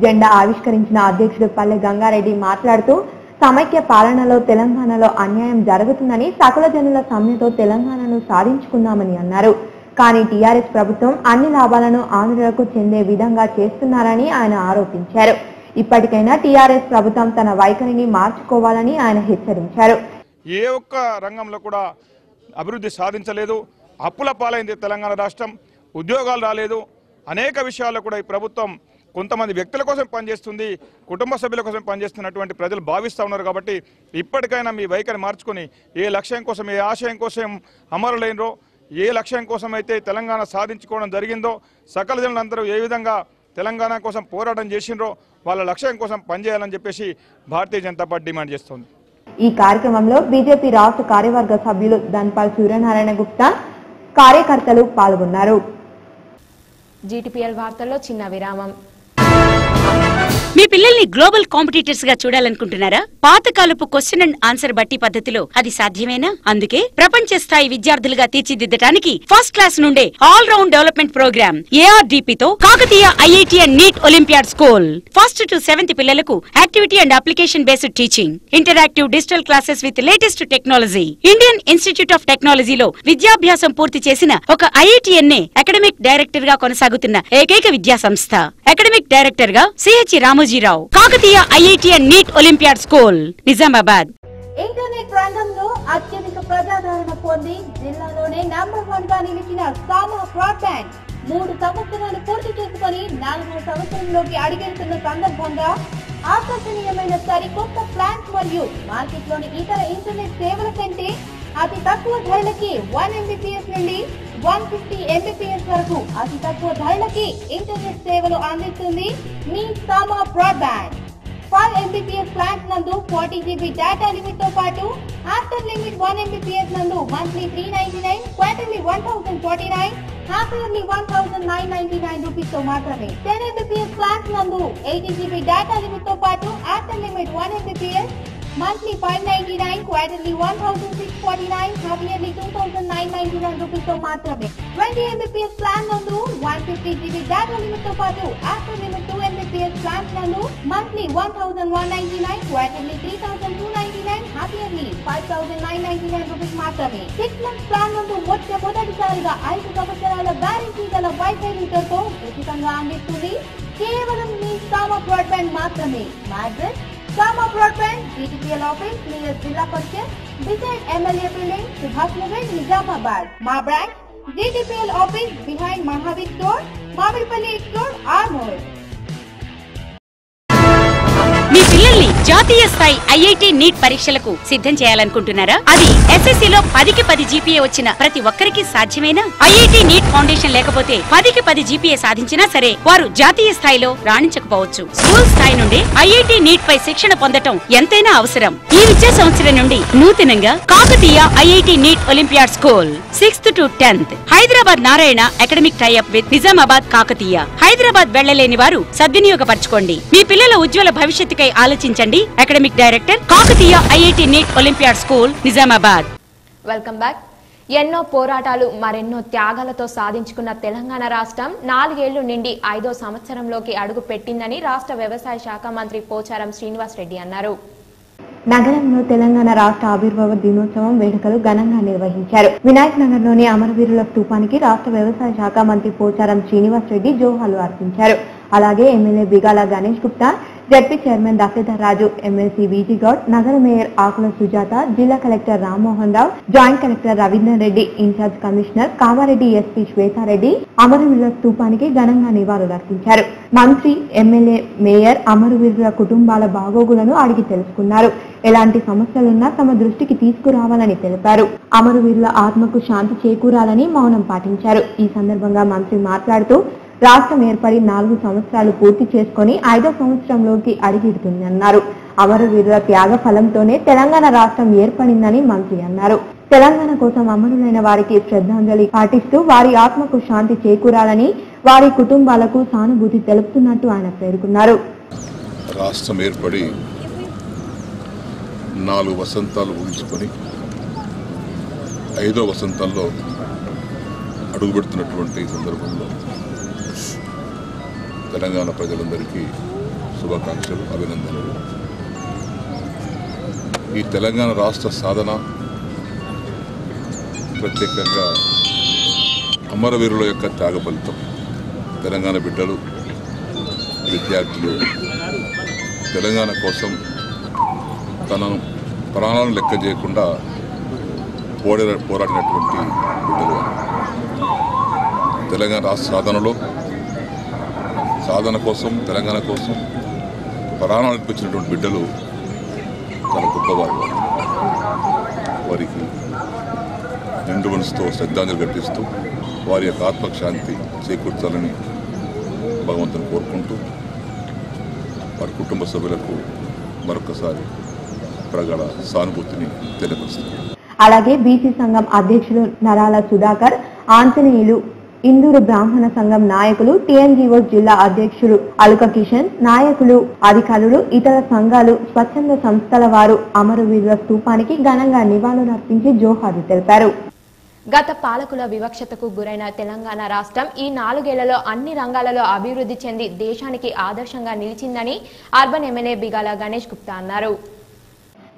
జెండా ఆవిష్కరించిన అధ్యక్షుడు పల్లె గంగారెడ్డి మాట్లాడుతూ సమైక్య పాలనలో తెలంగాణలో అన్యాయం జరుగుతుందని, సకల జనుల సమ్మెతో తెలంగాణను సాధించుకున్నామని అన్నారు. కానీ టీఆర్ఎస్ ప్రభుత్వం అన్ని లాభాలను ఆంధ్రులకు చెందే విధంగా చేస్తున్నారని ఆయన ఆరోపించారు. ఇప్పటికైనా టీఆర్ఎస్ ప్రభుత్వం తన వైఖరిని మార్చుకోవాలని ఆయన హెచ్చరించారు. ఏ ఒక్క రంగంలో కూడా అభివృద్ధి సాధించలేదు. అప్పుల పాలైంది తెలంగాణ రాష్ట్రం. ఉద్యోగాలు రాలేదు. అనేక విషయాల్లో కూడా ఈ ప్రభుత్వం కొంతమంది వ్యక్తుల కోసం పనిచేస్తుంది, కుటుంబ సభ్యుల కోసం పనిచేస్తున్నటువంటి ప్రజలు భావిస్తూ ఉన్నారు. కాబట్టి ఇప్పటికైనా మీ వైఖరి మార్చుకొని ఏ లక్ష్యం కోసం, ఏ ఆశయం కోసం అమరులైనరో, ఏ లక్ష్యం కోసం అయితే తెలంగాణ సాధించుకోవడం జరిగిందో, సకల జనులందరూ ఏ విధంగా తెలంగాణ కోసం పోరాటం చేసిండ్రో వాళ్ళ లక్ష్యం కోసం పనిచేయాలని చెప్పేసి భారతీయ జనతా పార్టీ డిమాండ్ చేస్తోంది. ఈ కార్యక్రమంలో బీజేపీ రాష్ట్ర కార్యవర్గ సభ్యులు ధన్పాల్ సూర్యనారాయణ గుప్తా, కార్యకర్తలు పాల్గొన్నారు. జీటీపీఎల్ వార్తల్లో చిన్న విరామం. మీ పిల్లల్ని గ్లోబల్ కాంపిటీటర్స్ గా చూడాలనుకుంటున్నారా? పాతకాలపు క్వశ్చన్ అండ్ ఆన్సర్ బట్టి పద్ధతిలో అది సాధ్యమేనా? అందుకే ప్రపంచ స్థాయి విద్యార్థులుగా తీర్చిదిద్దడానికి ఫస్ట్ క్లాస్ నుండే all round development programme ARDP తో Kakatiya IIT and NEET olympiad school. 1st to 7th పిల్లలకు activity and application based teaching, interactive digital classes with latest technology. Indian Institute of టెక్నాలజీలో విద్యాభ్యాసం పూర్తి చేసిన ఒక IITNA అకాడమిక్ డైరెక్టర్ గా కొనసాగుతున్న ఏకైక విద్యా సంస్థ. అకాడమిక్ డైరెక్టర్ గా CH Ramoji Rao. Kakatiya IIT and NEET olympiad school, Nizamabad. Internet రంగంలో అత్యధిక ప్రజాదరణ పొంది జిల్లాలోనే నంబర్ 1 గా నిలిచిన సామా బ్రాడ్బ్యాండ్ 3 సంవత్సరాలు పూర్తి చేసుకుని 4వ సంవత్సరంలోకి అడుగెడుతున్న సందర్భంగా ఆకర్షణీయమైన సరికొత్త ప్లాన్స్ మరియు మార్కెట్లోని ఇతర ఇంటర్నెట్ సేవల కంటే అతి తక్కువ ధరలకి 1 Mbps నుండి 150 Mbps వరకు అతి తక్కువ ధరలకి ఇంటర్నెట్ సేవలు అందిస్తుంది మీ సామా బ్రాడ్బ్యాండ్. 5 Mbps ప్లాన్స్ నందు 40 GB డేటా లిమిట్ తో పాటు ఆఫ్టర్ లిమిట్ 1 Mbps నందు monthly 399, quarterly 1049, half yearly 1999 rupees తో మాత్రమే. 10 Mbps ప్లాన్స్ నందు 80 GB డేటా లిమిట్ తో పాటు after limit 1 Mbps monthly 599, quarterly 1649, half yearly 2999 rupees తో మాత్రమే. 20 Mbps ప్లాన్ నందు 150 GB డేటా లిమిట్ తో పాటు ఆఫ్టర్ లిమిట్ 2 Mbps ప్లాన్స్ నందు monthly 1199, quarterly 3299, half yearly 5999 rupees మాత్రమే. 6 months ప్లాన్ నందు మొదటిసారిగా 5 సంవత్సరాల గ్యారెంటీ గల వైఫై మీటర్ తో ఉచితంగా అందిస్తుంది కేవలం మీ సామా బ్రాడ్బ్యాండ్ మాత్రమే. మా address Sama broadband, GTPL office near Zilla Parishad, beside MLA building, Subhash Nagar, Nizamabad. మా branch GTPL office behind Mahavir store, Mamidipalli road, Armoor. మీ పిల్లల్ని జాతీయ స్థాయి ఐఐటి నీట్ పరీక్షలకు సిద్ధం చేయాలనుకుంటున్నారా? అది ఎస్ఎస్సీలో 10కి 10 జీపీఏ వచ్చిన ప్రతి ఒక్కరికి సాధ్యమేనా? ఐఐటి నీట్ ఫౌండేషన్ లేకపోతే 10కి 10 జీపీఏ సాధించినా సరే వారు జాతీయ స్థాయిలో రాణించకపోవచ్చు. స్కూల్ స్థాయి నుండి ఐఐటి నీట్ పై శిక్షణ పొందటం ఎంతైనా అవసరం. ఈ విద్యా సంవత్సరం నుండి నూతనంగా Kakatiya IIT NEET olympiad school 6th to 10th Hyderabad Narayana academic tie up with Nizamabad Kakatiya. Hyderabad వెళ్లలేని వారు సద్వినియోగపరచుకోండి. మీ పిల్లల ఉజ్వల భవిష్యత్తుకై ఆలోచించండి. Academic director Kakatiya IIT NEET olympiad school Nizamabad. Welcome back. ఎన్నో పోరాటాలు మరెన్నో త్యాగాలతో సాధించుకున్న తెలంగాణ రాష్ట్రం 4 ఏళ్లు నిండి 5వ సంవత్సరంలోకి అడుగు పెట్టిందని రాష్ట్ర వ్యవసాయ శాఖ మంత్రి పోచారం శ్రీనివాస్ రెడ్డి అన్నారు. నగరంలో తెలంగాణ రాష్ట్ర ఆవిర్భావ దినోత్సవం వేడుకలు ఘనంగా నిర్వహించారు. వినాయక్ నగర్ లోని అమరవీరుల స్తూపానికి రాష్ట్ర వ్యవసాయ శాఖ మంత్రి పోచారం శ్రీనివాస్ రెడ్డి జోహాలు అర్పించారు. అలాగే MLA Bigala Ganesh Gupta, ZP chairman Dasaratha Raju, MLC VG Goud, నగర మేయర్ ఆకుల సుజాత, జిల్లా collector Rammohan Rao, joint collector Ravinder Reddy, incharge commissioner Kamareddy SP Shweta Reddy అమరవీరుల స్తూపానికి ఘనంగా నివాళులర్పించారు. మంత్రి, ఎమ్మెల్యే, మేయర్ అమరవీరుల కుటుంబాల బాగోగులను అడిగి తెలుసుకున్నారు. ఎలాంటి సమస్యలున్నా తమ దృష్టికి తీసుకురావాలని తెలిపారు. అమరవీరుల ఆత్మకు శాంతి చేకూరాలని మౌనం పాటించారు. ఈ సందర్భంగా మంత్రి మాట్లాడుతూ రాష్ట్రం ఏర్పడి 4 సంవత్సరాలు పూర్తి చేసుకుని 5వ సంవత్సరంలోకి అడుగిడుతుందన్నారు. అమరవీరుల త్యాగ ఫలంతోనే తెలంగాణ రాష్ట్రం ఏర్పడిందని మంత్రి అన్నారు. తెలంగాణ కోసం అమరులైన వారికి శ్రద్ధాంజలి పాటిస్తూ వారి ఆత్మకు శాంతి చేకూరాలని, వారి కుటుంబాలకు సానుభూతి తెలుపుతున్నట్టు ఆయన పేర్కొన్నారు. రాష్ట్రం ఏర్పడి 4 వసంతాలు ముగించుకొని 5వ వసంతాల్లో అడుగుపెడుతున్నటువంటి సందర్భంలో తెలంగాణ ప్రజలందరికీ శుభాకాంక్షలు, అభినందనలు. ఈ తెలంగాణ రాష్ట్ర సాధన ప్రత్యేకంగా అమరవీరుల యొక్క త్యాగ ఫలితం. తెలంగాణ బిడ్డలు, విద్యార్థులు తెలంగాణ కోసం తన ప్రాణాలను లెక్క చేయకుండా పోరాడినటువంటి బిడ్డలు. తెలంగాణ రాష్ట్ర సాధన కోసం, తెలంగాణ కోసం ప్రాణాలు అర్పించినటువంటి బిడ్డలు చాలా గొప్పవారు. వారికి నిండు మనసుతో శ్రద్ధాంజలి ఘటిస్తూ వారి యొక్క ఆత్మశాంతి చేకూర్చాలని భగవంతుని కోరుకుంటూ వారి కుటుంబ సభ్యులకు మరొకసారి ప్రగాఢ సానుభూతిని తెలియపరుస్తారు. అలాగే బీసీ సంఘం అధ్యక్షులు నరాల సుధాకర్, ఆంజనేయులు, ఇందూరు బ్రాహ్మణ సంఘం నాయకులు, టీఎన్జీఓ జిల్లా అధ్యక్షులు అలుక కిషన్, నాయకులు, అధికారులు, ఇతర సంఘాలు, స్వచ్ఛంద సంస్థల వారు అమరవీరుల స్తూపానికి ఘనంగా నివాళులర్పించి జోహారు తెలిపారు. గత పాలకుల వివక్షతకు గురైన తెలంగాణ రాష్ట్రం ఈ 4 ఏళ్లలో అన్ని రంగాలలో అభివృద్ధి చెంది దేశానికి ఆదర్శంగా నిలిచిందని అర్బన్ ఎమ్మెల్యే బిగాల గణేష్ గుప్తా అన్నారు.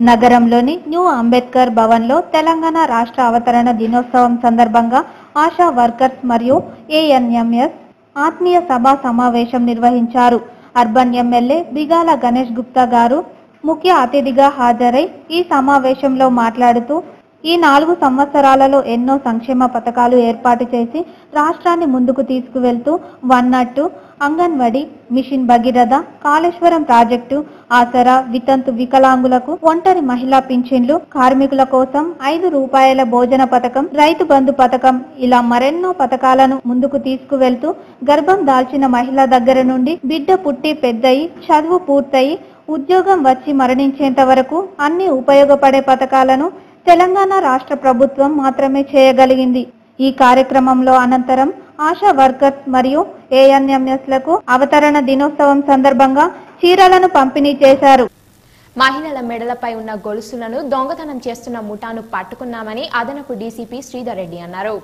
నగరంలోని న్యూ అంబేద్కర్ భవన్ లో తెలంగాణ రాష్ట్ర అవతరణ దినోత్సవం సందర్భంగా ఆశా వర్కర్స్ మరియు ఏఎన్ఎంఎస్ ఆత్మీయ సభా సమావేశం నిర్వహించారు. అర్బన్ ఎమ్మెల్యే బిగాల గణేష్ గుప్తా గారు ముఖ్య అతిథిగా హాజరై ఈ సమావేశంలో మాట్లాడుతూ ఈ 4 సంవత్సరాలలో ఎన్నో సంక్షేమ పథకాలు ఏర్పాటు చేసి రాష్ట్రాన్ని ముందుకు తీసుకువెళ్తూ 102 అంగన్వాడీ, మిషన్ భగీరథ, కాళేశ్వరం ప్రాజెక్టు, ఆసరా, వితంతు వికలాంగులకు ఒంటరి మహిళా పింఛన్లు, కార్మికుల కోసం 5 రూపాయల భోజన పథకం, రైతు బంధు పథకం, ఇలా మరెన్నో పథకాలను ముందుకు తీసుకువెళ్తూ గర్భం దాల్చిన మహిళ దగ్గర నుండి బిడ్డ పుట్టి పెద్దయి, చదువు పూర్తయి, ఉద్యోగం వచ్చి మరణించేంత వరకు అన్ని ఉపయోగపడే పథకాలను తెలంగాణ రాష్ట్ర ప్రభుత్వం మాత్రమే చేయగలిగింది. ఈ కార్యక్రమంలో అనంతరం ఆశా వర్కర్స్ మరియు ఏఎన్ఎంఎస్ లకు అవతరణ దినోత్సవం సందర్భంగా చీరలను పంపిణీ చేశారు. మహిళల మెడలపై ఉన్న గొలుసులను దొంగతనం చేస్తున్న ముఠాను పట్టుకున్నామని అదనపు డీసీపీ శ్రీధర్ రెడ్డి అన్నారు.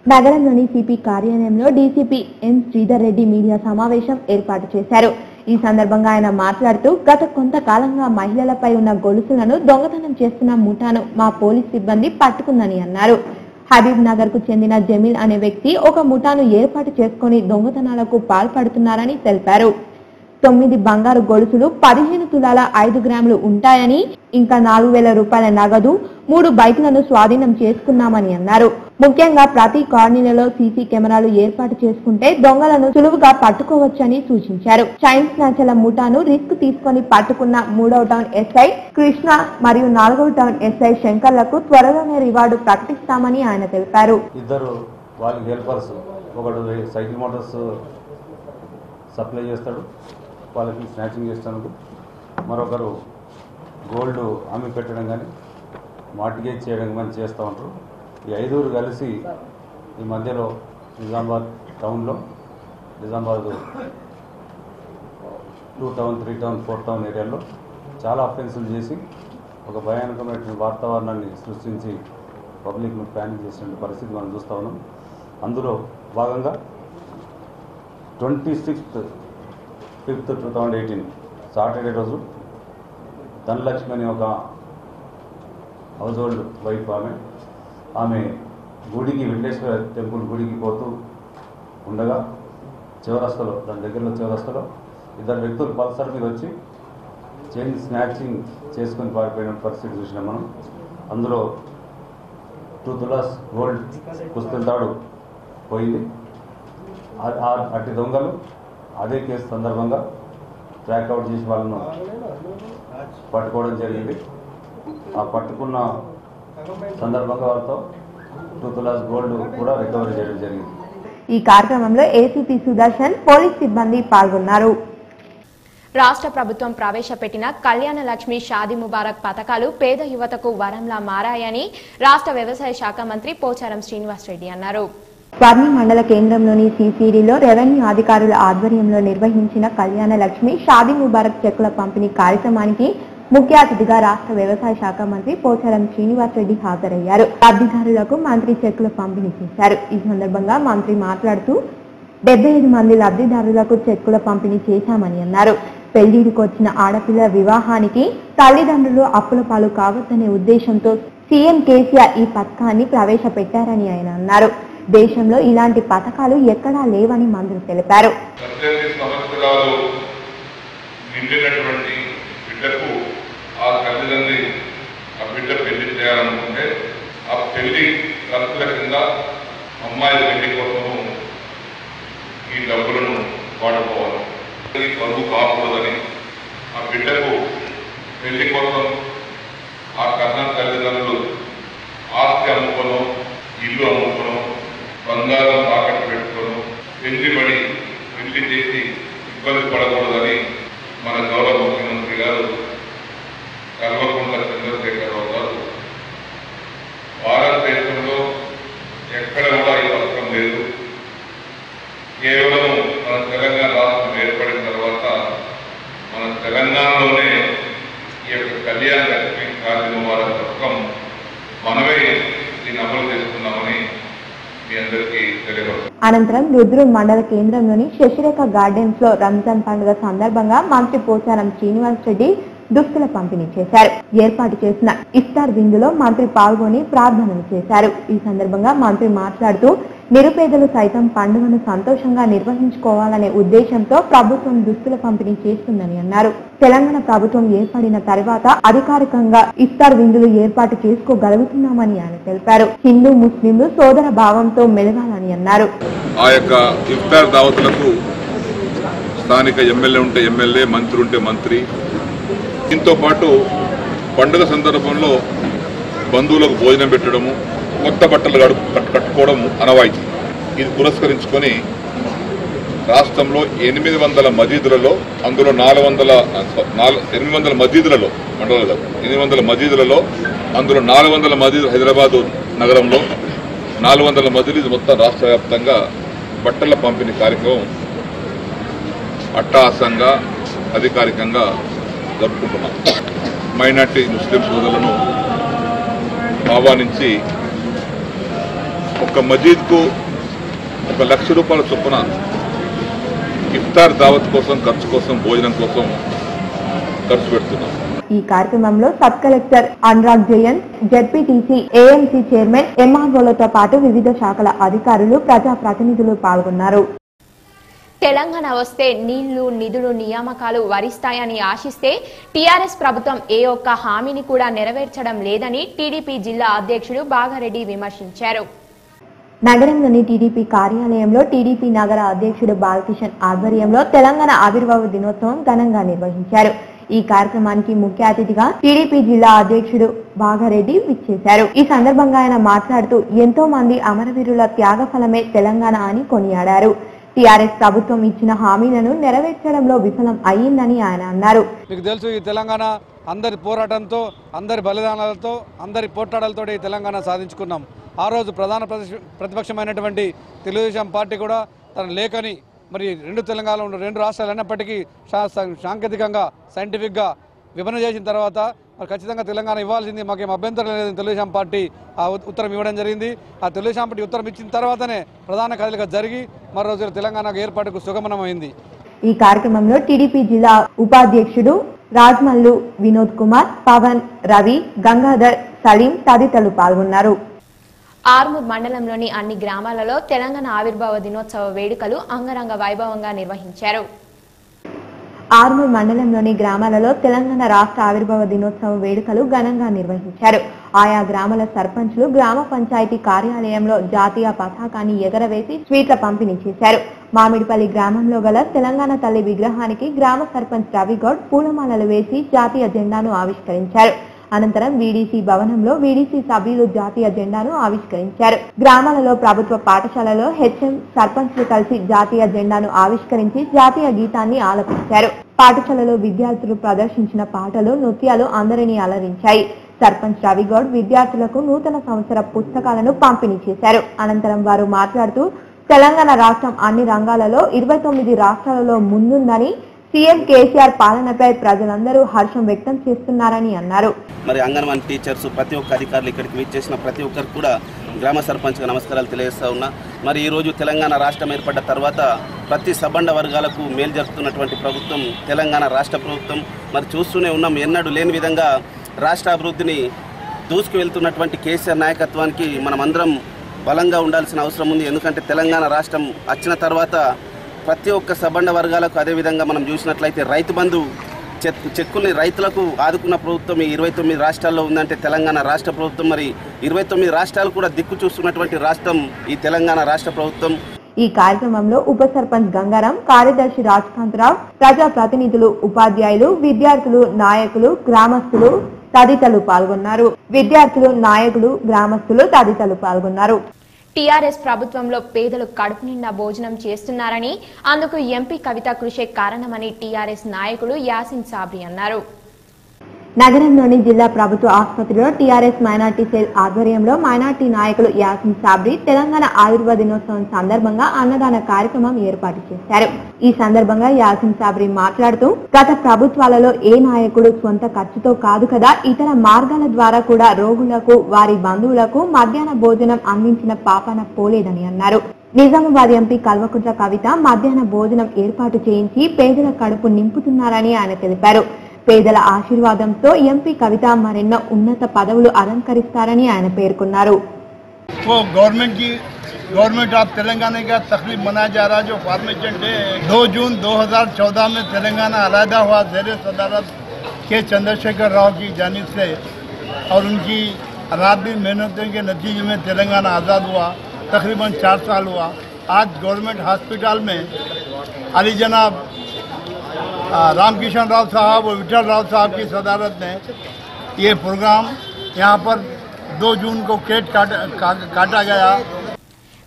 నగరంలోని సిపి కార్యాలయంలో డీసీపీ ఎన్ శ్రీధర్ రెడ్డి మీడియా సమావేశం ఏర్పాటు చేశారు. ఈ సందర్భంగా ఆయన మాట్లాడుతూ గత కొంతకాలంగా మహిళలపై ఉన్న గొలుసులను దొంగతనం చేస్తున్న ముఠాను మా పోలీస్ సిబ్బంది పట్టుకుందని అన్నారు. హబీబ్ నగర్ కు చెందిన జమీల్ అనే వ్యక్తి ఒక ముఠాను ఏర్పాటు చేసుకుని దొంగతనాలకు పాల్పడుతున్నారని తెలిపారు. 9 బంగారు గొలుసులు, 15 తులాల 5 గ్రాములు ఉంటాయని, ఇంకా 4,000 రూపాయల నగదు, 3 బైక్లను స్వాధీనం చేసుకున్నామని అన్నారు. ముఖ్యంగా ప్రతి కాలనీలలో సీసీ కెమెరాలు ఏర్పాటు చేసుకుంటే దొంగలను సులువుగా పట్టుకోవచ్చని సూచించారు. చైన్ స్నాచర్ల ముఠాను రిస్క్ తీసుకుని పట్టుకున్న 3వ టౌన్ ఎస్ఐ కృష్ణ మరియు 4వ టౌన్ ఎస్ఐ శంకర్లకు త్వరలోనే రివార్డు ప్రకటిస్తామని ఆయన తెలిపారు. ఇద్దరు వాళ్ళకి హెల్పర్స్, ఒకడు సైకిల్ మోటార్స్ సప్లై చేస్తాడు వాళ్ళకి స్నాచింగ్ చేస్తాను, మరొకరు గోల్డ్ అమ్మి పెట్టడం కానీ మార్టిగేజ్ చేయడం కానీ చేస్తూ ఉంటారు. ఈ 5 కలిసి ఈ మధ్యలో నిజామాబాద్ టౌన్లో, నిజామాబాద్ 2 టౌన్ 3 టౌన్ 4 టౌన్ ఏరియాలో చాలా అఫెన్సులు చేసి ఒక భయానకమైన వాతావరణాన్ని సృష్టించి పబ్లిక్ను ప్యానిక్ చేసిన పరిస్థితి మనం చూస్తూ ఉన్నాం. అందులో భాగంగా 26th 5th 2018 సాటర్డే రోజు ధనలక్ష్మి అనే ఒక హౌస్ హోల్డ్ వైఫ్ ఆమె గుడికి, వెంకటేశ్వర టెంపుల్ గుడికి పోతూ ఉండగా చివరస్తలో, దాని దగ్గరలో చివరస్తలో 2 వ్యక్తులు పల్సర్ మీద వచ్చి చైన్ స్నాచింగ్ చేసుకొని పారిపోయిన పరిస్థితి చూసినాం మనం. అందులో 2 తులాస్ గోల్డ్ పుస్తకాలు పోయింది. అట్టి దొంగలు అదే కేసు సందర్భంగా ట్రాక్అవుట్ చేసి వాళ్ళను పట్టుకోవడం జరిగింది. ఆ పట్టుకున్న సందర్భంగా వాళ్ళతో 2 తులాస్ గోల్డ్ కూడా రికవరీ చేయడం జరిగింది. ఈ కార్యక్రమంలో ఏసీపీ సుదర్శన్, పోలీస్ సిబ్బంది పాల్గొన్నారు. రాష్ట్ర ప్రభుత్వం ప్రవేశపెట్టిన కళ్యాణ లక్ష్మి, షాదీ ముబారక్ పథకాలు పేద యువతకు వరంలా మారాయని రాష్ట్ర వ్యవసాయ శాఖ మంత్రి పోచారం శ్రీనివాసరెడ్డి అన్నారు. స్వర్ణ మండల కేంద్రంలోని సిసిడిలో రెవెన్యూ అధికారుల ఆధ్వర్యంలో నిర్వహించిన కళ్యాణ లక్ష్మి, షాదీ ముబారక్ చెక్కుల పంపిణీ కార్యక్రమానికి ముఖ్య అతిథిగా రాష్ట్ర వ్యవసాయ శాఖ మంత్రి పోచారం శ్రీనివాసరెడ్డి హాజరయ్యారు. లబ్ధిదారులకు మంత్రి చెక్కుల పంపిణీ చేశారు. ఈ సందర్భంగా మంత్రి మాట్లాడుతూ 75 మంది లబ్ధిదారులకు చెక్కుల పంపిణీ చేశామని అన్నారు. పెళ్లిడికి వచ్చిన ఆడపిల్ల వివాహానికి తల్లిదండ్రులు అప్పుల పాలు కావద్దనే ఉద్దేశంతో సీఎం కేసీఆర్ ఈ పథకాన్ని ప్రవేశపెట్టారని ఆయన అన్నారు. దేశంలో ఇలాంటి పథకాలు ఎక్కడా లేవని మంత్రి తెలిపారు. ఆ తల్లిదండ్రి ఆ బిడ్డ పెళ్లి చేయాలనుకుంటే ఆ పెళ్లి ఖర్చుల కింద అమ్మాయి పెళ్లి కోసము ఈ డబ్బులను వాడుకోవాలి. బరువు కాకూడదని ఆ బిడ్డకు పెళ్లి కోసం ఆ కన్న తల్లిదండ్రులు ఆస్తి అమ్ముకోను, ఇల్లు అమ్ముకోను, బంగారం తాకట్టు పెట్టుకోను, పెళ్లిబడి పెళ్లి చేసి ఇబ్బంది పడకూడదని మన గౌరవ ముఖ్యమంత్రి గారు కల్వకుంట్ల చంద్రశేఖరరావు గారు భారతదేశంలో ఎక్కడ కూడా ఈ పథకం లేదు. కేవలం మన తెలంగాణ రాష్ట్రం ఏర్పడిన తర్వాత మన తెలంగాణలోనే ఈ యొక్క కళ్యాణ లక్ష్మి, షాదీ ముబారక్ పథకం మనమే దీన్ని అమలు చేస్తున్నామని మీ అందరికీ తెలియదు. అనంతరం రుద్రూర్ మండల కేంద్రంలోని శశిరేఖ గార్డెన్స్ లో రంజాన్ పండుగ సందర్భంగా మంత్రి పోచారం శ్రీనివాసరెడ్డి దుస్తుల పంపిణీ చేశారు. ఏర్పాటు చేసిన ఇఫ్తార్ విందులో మంత్రి పాల్గొని ప్రార్థనలు చేశారు. ఈ సందర్భంగా మంత్రి మాట్లాడుతూ నిరుపేదలు సైతం పండుగను సంతోషంగా నిర్వహించుకోవాలనే ఉద్దేశంతో ప్రభుత్వం దుస్తుల పంపిణీ చేస్తుందని అన్నారు. తెలంగాణ ప్రభుత్వం ఏర్పడిన తర్వాత అధికారికంగా ఇఫ్తార్ విందులు ఏర్పాటు చేసుకోగలుగుతున్నామని ఆయన తెలిపారు. హిందూ ముస్లింలు సోదర భావంతో మెలగాలని అన్నారు. ఆ యొక్క ఇఫ్తార్ దావతులకు స్థానిక ఎమ్మెల్యే ఉంటే ఎమ్మెల్యే, మంత్రి ఉంటే మంత్రి, దీంతో పాటు పండుగ సందర్భంలో బంధువులకు భోజనం పెట్టడము, కొత్త బట్టలు కట్టుకోవడం అనవాయితీ. ఇది పురస్కరించుకొని రాష్ట్రంలో 800 మసీదులలో, అందులో 800 మసీదులలో, మండలాలు 800 మసీదులలో, అందులో 400 మసీదు హైదరాబాదు నగరంలో, 400 మసీదు మొత్తం రాష్ట్ర వ్యాప్తంగా బట్టల పంపిణీ కార్యక్రమం అట్టహాసంగా అధికారికంగా జరుపుకుంటున్నాం. మైనార్టీ ముస్లిం సోదరులను ఆహ్వానించి ఒక మసీద్కు ₹1,00,000 చొప్పున ఇఫ్తార్ దావత్ కోసం, ఖర్చు కోసం, భోజనం కోసం ఖర్చు పెడుతున్నాం. ఈ కార్యక్రమంలో sub collector Anurag Jayant, ZPTC, AMC chairman, ఎంఆర్ఓలతో పాటు వివిధ శాఖల అధికారులు, ప్రజాప్రతినిధులు పాల్గొన్నారు. తెలంగాణ వస్తే నీళ్లు నిధులు నియామకాలు వరిస్తాయని ఆశిస్తే టీఆర్ఎస్ ప్రభుత్వం ఏ ఒక్క హామీని కూడా నెరవేర్చడం లేదని టీడీపీ జిల్లా అధ్యక్షుడు బాగారెడ్డి విమర్శించారు. నగరంలోని టీడీపీ కార్యాలయంలో టీడీపీ నగర అధ్యక్షుడు బాలకిషన్ ఆధ్వర్యంలో తెలంగాణ ఆవిర్భావ దినోత్సవం ఘనంగా నిర్వహించారు. ఈ కార్యక్రమానికి ముఖ్య అతిథిగా టీడీపీ జిల్లా అధ్యక్షుడు బాగారెడ్డి విచ్చేశారు. ఈ సందర్భంగా ఆయన మాట్లాడుతూ ఎంతో మంది అమరవీరుల త్యాగ ఫలమే తెలంగాణ అని కొనియాడారు. టీఆర్ఎస్ ప్రభుత్వం ఇచ్చిన హామీలను నెరవేర్చడంలో విఫలం అయ్యిందని ఆయన అన్నారు. మీకు తెలుసు, ఈ తెలంగాణ అందరి పోరాటంతో, అందరి బలిదానాలతో, అందరి పోట్లాటలతో ఈ తెలంగాణ సాధించుకున్నాం. ఆ రోజు ప్రధాన ప్రతిపక్షమైనటువంటి తెలుగుదేశం పార్టీ కూడా తన లేఖని మరి రెండు తెలంగాణలో రెండు రాష్ట్రాలు అయినప్పటికీ సాంకేతికంగా సైంటిఫిక్గా విభజన చేసిన తర్వాత మరి ఖచ్చితంగా తెలంగాణ ఇవ్వాల్సింది, మాకేం అభ్యంతరం లేదని తెలుగుదేశం పార్టీ ఆ ఉత్తరం ఇవ్వడం జరిగింది. ఆ తెలుగుదేశం పార్టీ ఉత్తరం ఇచ్చిన తర్వాతనే ప్రధాన కదలిక జరిగి మరో రోజు తెలంగాణకు ఏర్పాటుకు సుగమనమైంది. ఈ కార్యక్రమంలో టీడీపీ జిల్లా ఉపాధ్యక్షుడు రాజ్మల్లు వినోద్ కుమార్, పవన్, రవి, గంగాధర్, సలీం తదితరులు పాల్గొన్నారు. ఆర్మూర్ మండలంలోని అన్ని గ్రామాలలో తెలంగాణ ఆవిర్భావ దినోత్సవ వేడుకలు అంగరంగ వైభవంగా నిర్వహించారు. ఆర్మూర్ మండలంలోని గ్రామాలలో తెలంగాణ రాష్ట్ర ఆవిర్భావ దినోత్సవ వేడుకలు ఘనంగా నిర్వహించారు. ఆయా గ్రామాల సర్పంచ్లు గ్రామ పంచాయతీ కార్యాలయంలో జాతీయ పతాకాన్ని ఎగరవేసి స్వీట్ల పంపిణీ చేశారు. మామిడిపల్లి గ్రామంలో గల తెలంగాణ తల్లి విగ్రహానికి గ్రామ సర్పంచ్ రవిగౌడ్ పూలమాలలు వేసి జాతీయ జెండాను ఆవిష్కరించారు. అనంతరం వీడీసీ భవనంలో వీడీసీ సభ్యులు జాతీయ జెండాను ఆవిష్కరించారు. గ్రామాలలో ప్రభుత్వ పాఠశాలలో హెచ్ఎం సర్పంచ్లు కలిసి జాతీయ జెండాను ఆవిష్కరించి జాతీయ గీతాన్ని ఆలపించారు. పాఠశాలలో విద్యార్థులు ప్రదర్శించిన పాటలు, నృత్యాలు అందరినీ అలరించాయి. సర్పంచ్ రవిగౌడ్ విద్యార్థులకు నూతన సంవత్సర పుస్తకాలను పంపిణీ చేశారు. అనంతరం వారు మాట్లాడుతూ తెలంగాణ రాష్ట్రం అన్ని రంగాలలో 29 రాష్ట్రాలలో ముందుందని, సీఎం కేసీఆర్ పాలనపై ప్రజలందరూ హర్షం వ్యక్తం చేస్తున్నారని అన్నారు. మరి అంగన్వాడీ టీచర్స్, ప్రతి ఒక్క అధికారులు ఇక్కడికి విచ్చేసిన ప్రతి ఒక్కరికి కూడా గ్రామ సర్పంచ్గా నమస్కారాలు తెలియజేస్తా ఉన్నా. మరి ఈరోజు తెలంగాణ రాష్ట్రం ఏర్పడ్డ తర్వాత ప్రతి సబండ వర్గాలకు మేలు జరుపుతున్నటువంటి ప్రభుత్వం తెలంగాణ రాష్ట్ర ప్రభుత్వం. మరి చూస్తూనే ఉన్నాం, ఎన్నడూ లేని విధంగా రాష్ట్ర అభివృద్ధిని దూసుకు వెళ్తున్నటువంటి కేసీఆర్ నాయకత్వానికి మనమందరం బలంగా ఉండాల్సిన అవసరం ఉంది. ఎందుకంటే తెలంగాణ రాష్ట్రం వచ్చిన తర్వాత ప్రతి ఒక్క సబండ వర్గాలకు, అదేవిధంగా మనం చూసినట్లయితే రైతు బంధు చెక్కుల్ని రైతులకు ఆదుకున్న ప్రభుత్వం ఈ 29 రాష్ట్రాల్లో ఉందంటే తెలంగాణ రాష్ట్ర ప్రభుత్వం. మరి 29 రాష్ట్రాలు కూడా దిక్కు చూస్తున్నటువంటి రాష్ట్రం ఈ తెలంగాణ రాష్ట్ర ప్రభుత్వం. ఈ కార్యక్రమంలో ఉప సర్పంచ్ గంగారాం, కార్యదర్శి రాజ్కాంతరావు, ప్రజా ప్రతినిధులు, ఉపాధ్యాయులు, విద్యార్థులు, నాయకులు, గ్రామస్తులు తదితరులు పాల్గొన్నారు. టీఆర్ఎస్ ప్రభుత్వంలో పేదలు కడుపు నిండా భోజనం చేస్తున్నారని, అందుకు ఎంపీ కవిత కృషే కారణమని టీఆర్ఎస్ నాయకుడు యాసిన్ సాబ్రీ అన్నారు. నగరంలోని జిల్లా ప్రభుత్వ ఆసుపత్రిలో టీఆర్ఎస్ మైనార్టీ సెల్ ఆధ్వర్యంలో మైనార్టీ నాయకులు యాసిన్ సాబ్రీ తెలంగాణ ఆవిర్భావ దినోత్సవం సందర్భంగా అన్నదాన కార్యక్రమం ఏర్పాటు చేశారు. ఈ సందర్భంగా యాసిన్ సాబ్రీ మాట్లాడుతూ గత ప్రభుత్వాలలో ఏ నాయకుడు స్వంత ఖర్చుతో కాదు కదా, ఇతర మార్గాల ద్వారా కూడా రోగులకు, వారి బంధువులకు మధ్యాహ్న భోజనం అందించిన పాపన పోలేదని అన్నారు. నిజామాబాద్ ఎంపీ కల్వకుంట్ల కవిత మధ్యాహ్న భోజనం ఏర్పాటు చేయించి పేదల కడుపు నింపుతున్నారని ఆయన తెలిపారు. పేదల ఆశీర్వాదంతో ఎంపీ కవిత మరెన్నో ఉన్నత పదవులు అలంకరిస్తారని ఆయన పేర్కొన్నారు. गवर्नमेंट ऑफ तेलंगाना का तकरीब मनाया जा रहा है, जो फार्मेशन डे 2 जून 2014 में तेलंगाना अलहदा हुआ ज़ेर सदारत के चंद्रशेखर राव की जानिब से, और उनकी रात दिन मेहनतों के नतीजे में तेलंगाना आज़ाद हुआ. तकरीबन 4 साल हुआ. आज गवर्नमेंट हॉस्पिटल में अली जनाब रामकिशन राव साहब और विठल राव साहब की सदारत में ये प्रोग्राम यहाँ पर 2 जून को केक काटा गया.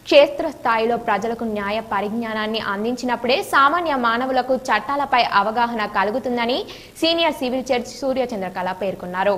క్షేత్రస్థాయిలో ప్రజలకు న్యాయ పరిజ్ఞానాన్ని అందించినప్పుడే సామాన్య మానవులకు చట్టాలపై అవగాహన కలుగుతుందని సీనియర్ సివిల్ జడ్జి సూర్యచంద్రకళ పేర్కొన్నారు.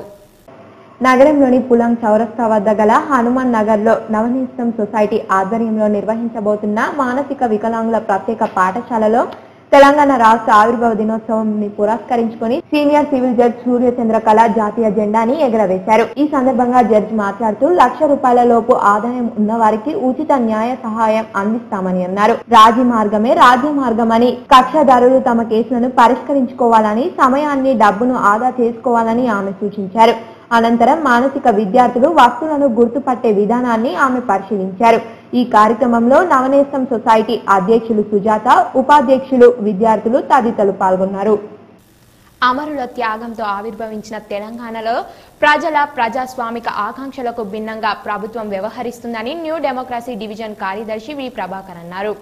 నగరంలోని పులాంగ్ చౌరస్తా వద్ద గల హనుమాన్ నగర్ లో నవనీతం సొసైటీ ఆధ్వర్యంలో నిర్వహించబోతున్న మానసిక వికలాంగుల ప్రత్యేక పాఠశాలలో తెలంగాణ రాష్ట్ర ఆవిర్భావ దినోత్సవాన్ని పురస్కరించుకుని సీనియర్ సివిల్ జడ్జి సూర్యచంద్రకళ జాతీయ జెండాని ఎగరవేశారు. ఈ సందర్భంగా జడ్జి మాట్లాడుతూ ₹1,00,000 లోపు ఆదాయం ఉన్న వారికి ఉచిత న్యాయ సహాయం అందిస్తామని అన్నారు. రాజీ మార్గమే రాజ్య మార్గమని, కక్షదారులు తమ కేసులను పరిష్కరించుకోవాలని, సమయాన్ని, డబ్బును ఆదా చేసుకోవాలని ఆమె సూచించారు. అనంతరం మానసిక విద్యార్థులు వస్తువులను గుర్తుపట్టే విధానాన్ని ఆమె పరిశీలించారు. ఈ కార్యక్రమంలో నవనేస్తం సొసైటీ అధ్యక్షులు సుజాత, ఉపాధ్యక్షులు, విద్యార్థులు తదితరులు పాల్గొన్నారు. అమరుల త్యాగంతో ఆవిర్భవించిన తెలంగాణలో ప్రజల ప్రజాస్వామిక ఆకాంక్షలకు భిన్నంగా ప్రభుత్వం వ్యవహరిస్తుందని న్యూ డెమోక్రసీ డివిజన్ కార్యదర్శి వి ప్రభాకర్ అన్నారు.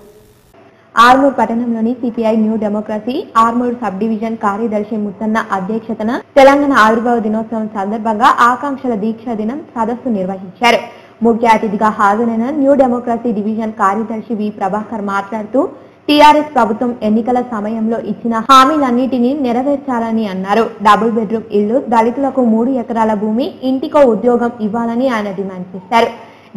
ఆర్మూర్ పట్టణంలోని CPI new democracy Armoor sub division కార్యదర్శి ముత్తన్న అధ్యక్షతన తెలంగాణ ఆవిర్భావ దినోత్సవం సందర్భంగా ఆకాంక్షల దీక్షా దినం సదస్సు నిర్వహించారు. ముఖ్య అతిథిగా హాజరైన న్యూ డెమోక్రసీ డివిజన్ కార్యదర్శి వి ప్రభాకర్ మాట్లాడుతూ టీఆర్ఎస్ ప్రభుత్వం ఎన్నికల సమయంలో ఇచ్చిన హామీలన్నిటినీ నెరవేర్చాలని అన్నారు. డబుల్ బెడ్రూమ్ ఇల్లు, దళితులకు 3 ఎకరాల భూమి, ఇంటికో ఉద్యోగం ఇవ్వాలని ఆయన డిమాండ్ చేశారు.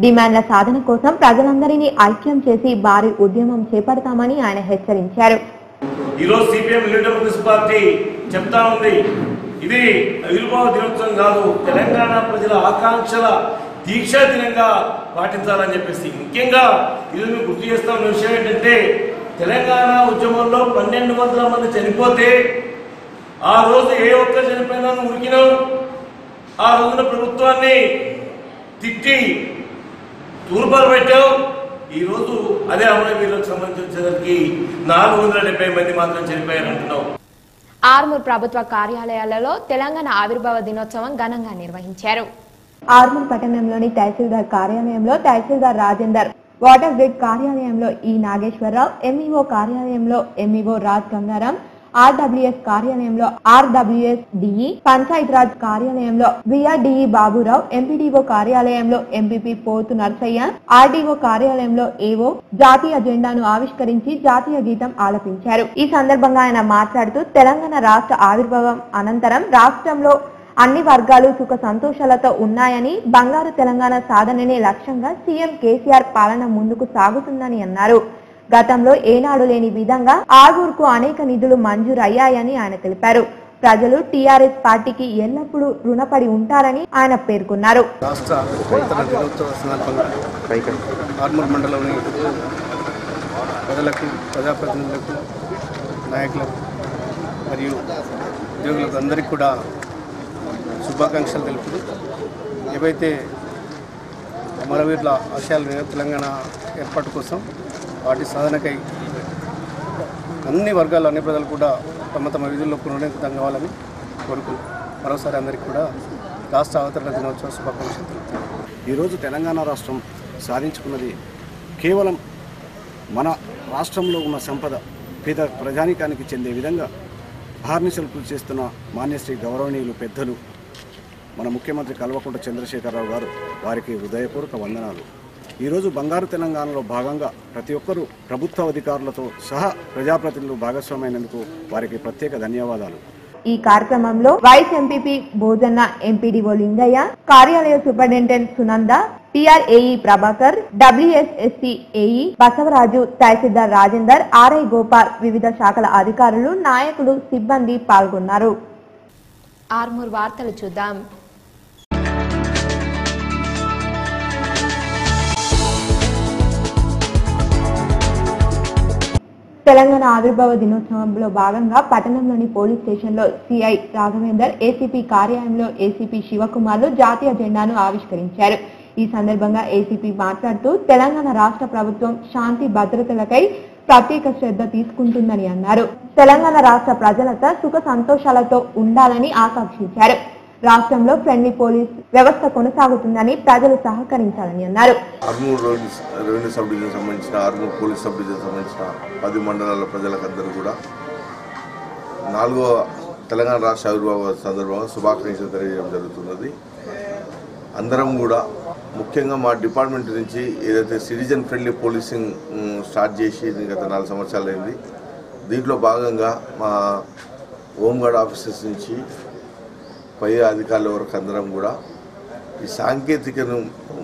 డిమాండ్ల సాధన కోసం ప్రజలందరినీ ఐక్యం చేసి భారీ ఉద్యమం చేపడతామని ఆయన హెచ్చరించారు. ఈరోజు సిపిఎం న్యూ డెమోక్రసీ పార్టీ చెప్తా ఉంది, ఇది ఆవిర్భావ దినోత్సవం కాదు, తెలంగాణ ప్రజల ఆకాంక్షల దీక్షా దినంగా పాటించాలని చెప్పేసి. ముఖ్యంగా ఈరోజు మేము గుర్తు చేస్తా ఉన్న విషయం ఏంటంటే, తెలంగాణ ఉద్యమంలో 1200 మంది చనిపోతే ఆ రోజు ఏ ఒక్కరు చనిపోయినా ఉరికినాం. ఆ రోజున ప్రభుత్వాన్ని తిట్టి తూర్పాలు పెట్టావు. ఈరోజు అదే అమరవీరులకు సంబంధించేసరికి 470 మంది మాత్రం చనిపోయారంటున్నావు. ఆర్మూర్ ప్రభుత్వ కార్యాలయాలలో తెలంగాణ ఆవిర్భావ దినోత్సవం ఘనంగా నిర్వహించారు. ఆర్మూర్ పట్టణంలోని తహసీల్దార్ కార్యాలయంలో తహసీల్దార్ రాజేందర్, వాటర్ గ్రిడ్ కార్యాలయంలో ఈ నాగేశ్వరరావు, ఎంఈఓ కార్యాలయంలో ఎంఈఓ రాజ్ గంగారాం, ఆర్డబ్ల్యూఎస్ కార్యాలయంలో ఆర్డబ్ల్యూఎస్ డిఈ, పంచాయత్ రాజ్ కార్యాలయంలో విఆర్డిఈ బాబురావు, ఎంపీడీఓ కార్యాలయంలో ఎంపీపీ పోతు నర్సయ్య, ఆర్డీఓ కార్యాలయంలో ఏవో జాతీయ జెండాను ఆవిష్కరించి జాతీయ గీతం ఆలపించారు. ఈ సందర్భంగా ఆయన మాట్లాడుతూ తెలంగాణ రాష్ట్ర ఆవిర్భావం అనంతరం రాష్ట్రంలో అన్ని వర్గాలు సుఖ సంతోషాలతో ఉన్నాయని, బంగారు తెలంగాణ సాధననే లక్ష్యంగా సీఎం కేసీఆర్ పాలన ముందుకు సాగుతుందని అన్నారు. గతంలో ఏనాడు లేని విధంగా ఆర్మూర్కు అనేక నిధులు మంజూరు అయ్యాయని ఆయన తెలిపారు. ప్రజలు టీఆర్ఎస్ పార్టీకి ఎల్లప్పుడూ రుణపడి ఉంటారని ఆయన పేర్కొన్నారు. రాష్ట్ర రైతుల దినోత్సవ సందర్భంగా ఆర్మూర్ మండలంలోని ప్రజలకు, ప్రజాప్రతినిధులకు, నాయకులకు మరియు ఉద్యోగులకు అందరికీ కూడా శుభాకాంక్షలు తెలుపుతూ, ఏవైతే అమరవీరుల ఆశయాలు తెలంగాణ ఏర్పాటు కోసం వాటి సాధనకై అన్ని వర్గాలు, అన్ని ప్రజలు కూడా తమ తమ విధుల్లో పునరుద్ధం కావాలని కోరుకుంటూ మరోసారి అందరికీ కూడా రాష్ట్ర అవతరణ దినోత్సవ శుభాకాంక్షలు తెలుపుతారు. ఈరోజు తెలంగాణ రాష్ట్రం సాధించుకున్నది కేవలం మన రాష్ట్రంలో ఉన్న సంపద పేద ప్రజానికానికి చెందే విధంగా అహర్నిశలు కృషి చేస్తున్న మాన్యశ్రీ గౌరవనీయులు పెద్దలు మన ముఖ్యమంత్రి కల్వకుంట్ల చంద్రశేఖరరావు గారు, వారికి హృదయపూర్వక వందనాలు. ఈరోజు బంగారు తెలంగాణలో భాగంగా ప్రతి ఒక్కరూ ప్రభుత్వ అధికారులతో సహా ప్రజాప్రతినిధులు భాగస్వామైనందుకు వారికి ప్రత్యేక ధన్యవాదాలు. ఈ కార్యక్రమంలో vice MPP Bhojanna, MPDO Lingaiah, కార్యాలయ superintendent Sunanda, TRAE Prabhakar, WSSC AE Basavaraju, తహసీల్దార్ రాజేందర్, ఆర్ఐ గోపాల్, వివిధ శాఖల అధికారులు, నాయకులు, సిబ్బంది పాల్గొన్నారు. ఆర్మూర్ వార్తలు చూద్దాం. తెలంగాణ ఆవిర్భావ దినోత్సవంలో భాగంగా పట్టణంలోని పోలీస్ స్టేషన్లో సిఐ రాఘవేందర్, ఏసీపీ కార్యాలయంలో ఏసీపీ శివకుమార్లు జాతీయ జెండాను ఆవిష్కరించారు. ఈ సందర్భంగా ఏసీపీ మాట్లాడుతూ తెలంగాణ రాష్ట్ర ప్రభుత్వం శాంతి భద్రతలకై ప్రత్యేక శ్రద్ధ తీసుకుంటుందని అన్నారు. తెలంగాణ రాష్ట్ర ప్రజలతో సుఖ సంతోషాలతో ఉండాలని ఆకాంక్షించారు. రాష్ట్రంలో ఫ్రెండ్లీ పోలీస్ వ్యవస్థ కొనసాగుతుందని ప్రజలు సహకరించాలని అన్నారు. ఆర్మూర్ రెవెన్యూ సబ్ డివిజన్ సంబంధించిన, ఆర్మూర్ పోలీస్ సబ్ డివిజన్ సంబంధించిన 10 మండలాల ప్రజలకందరూ కూడా 4వ తెలంగాణ రాష్ట్ర ఆవిర్భావ సందర్భంగా శుభాకాంక్షలు తెలియజేయడం జరుగుతున్నది. అందరం కూడా ముఖ్యంగా మా డిపార్ట్మెంట్ నుంచి ఏదైతే సిటిజన్ ఫ్రెండ్లీ పోలీసింగ్ స్టార్ట్ చేసి గత 4 సంవత్సరాలు అయింది. దీంట్లో భాగంగా మా హోంగార్డ్ ఆఫీసర్స్ నుంచి పై అధికారుల వరకు అందరం కూడా ఈ సాంకేతికను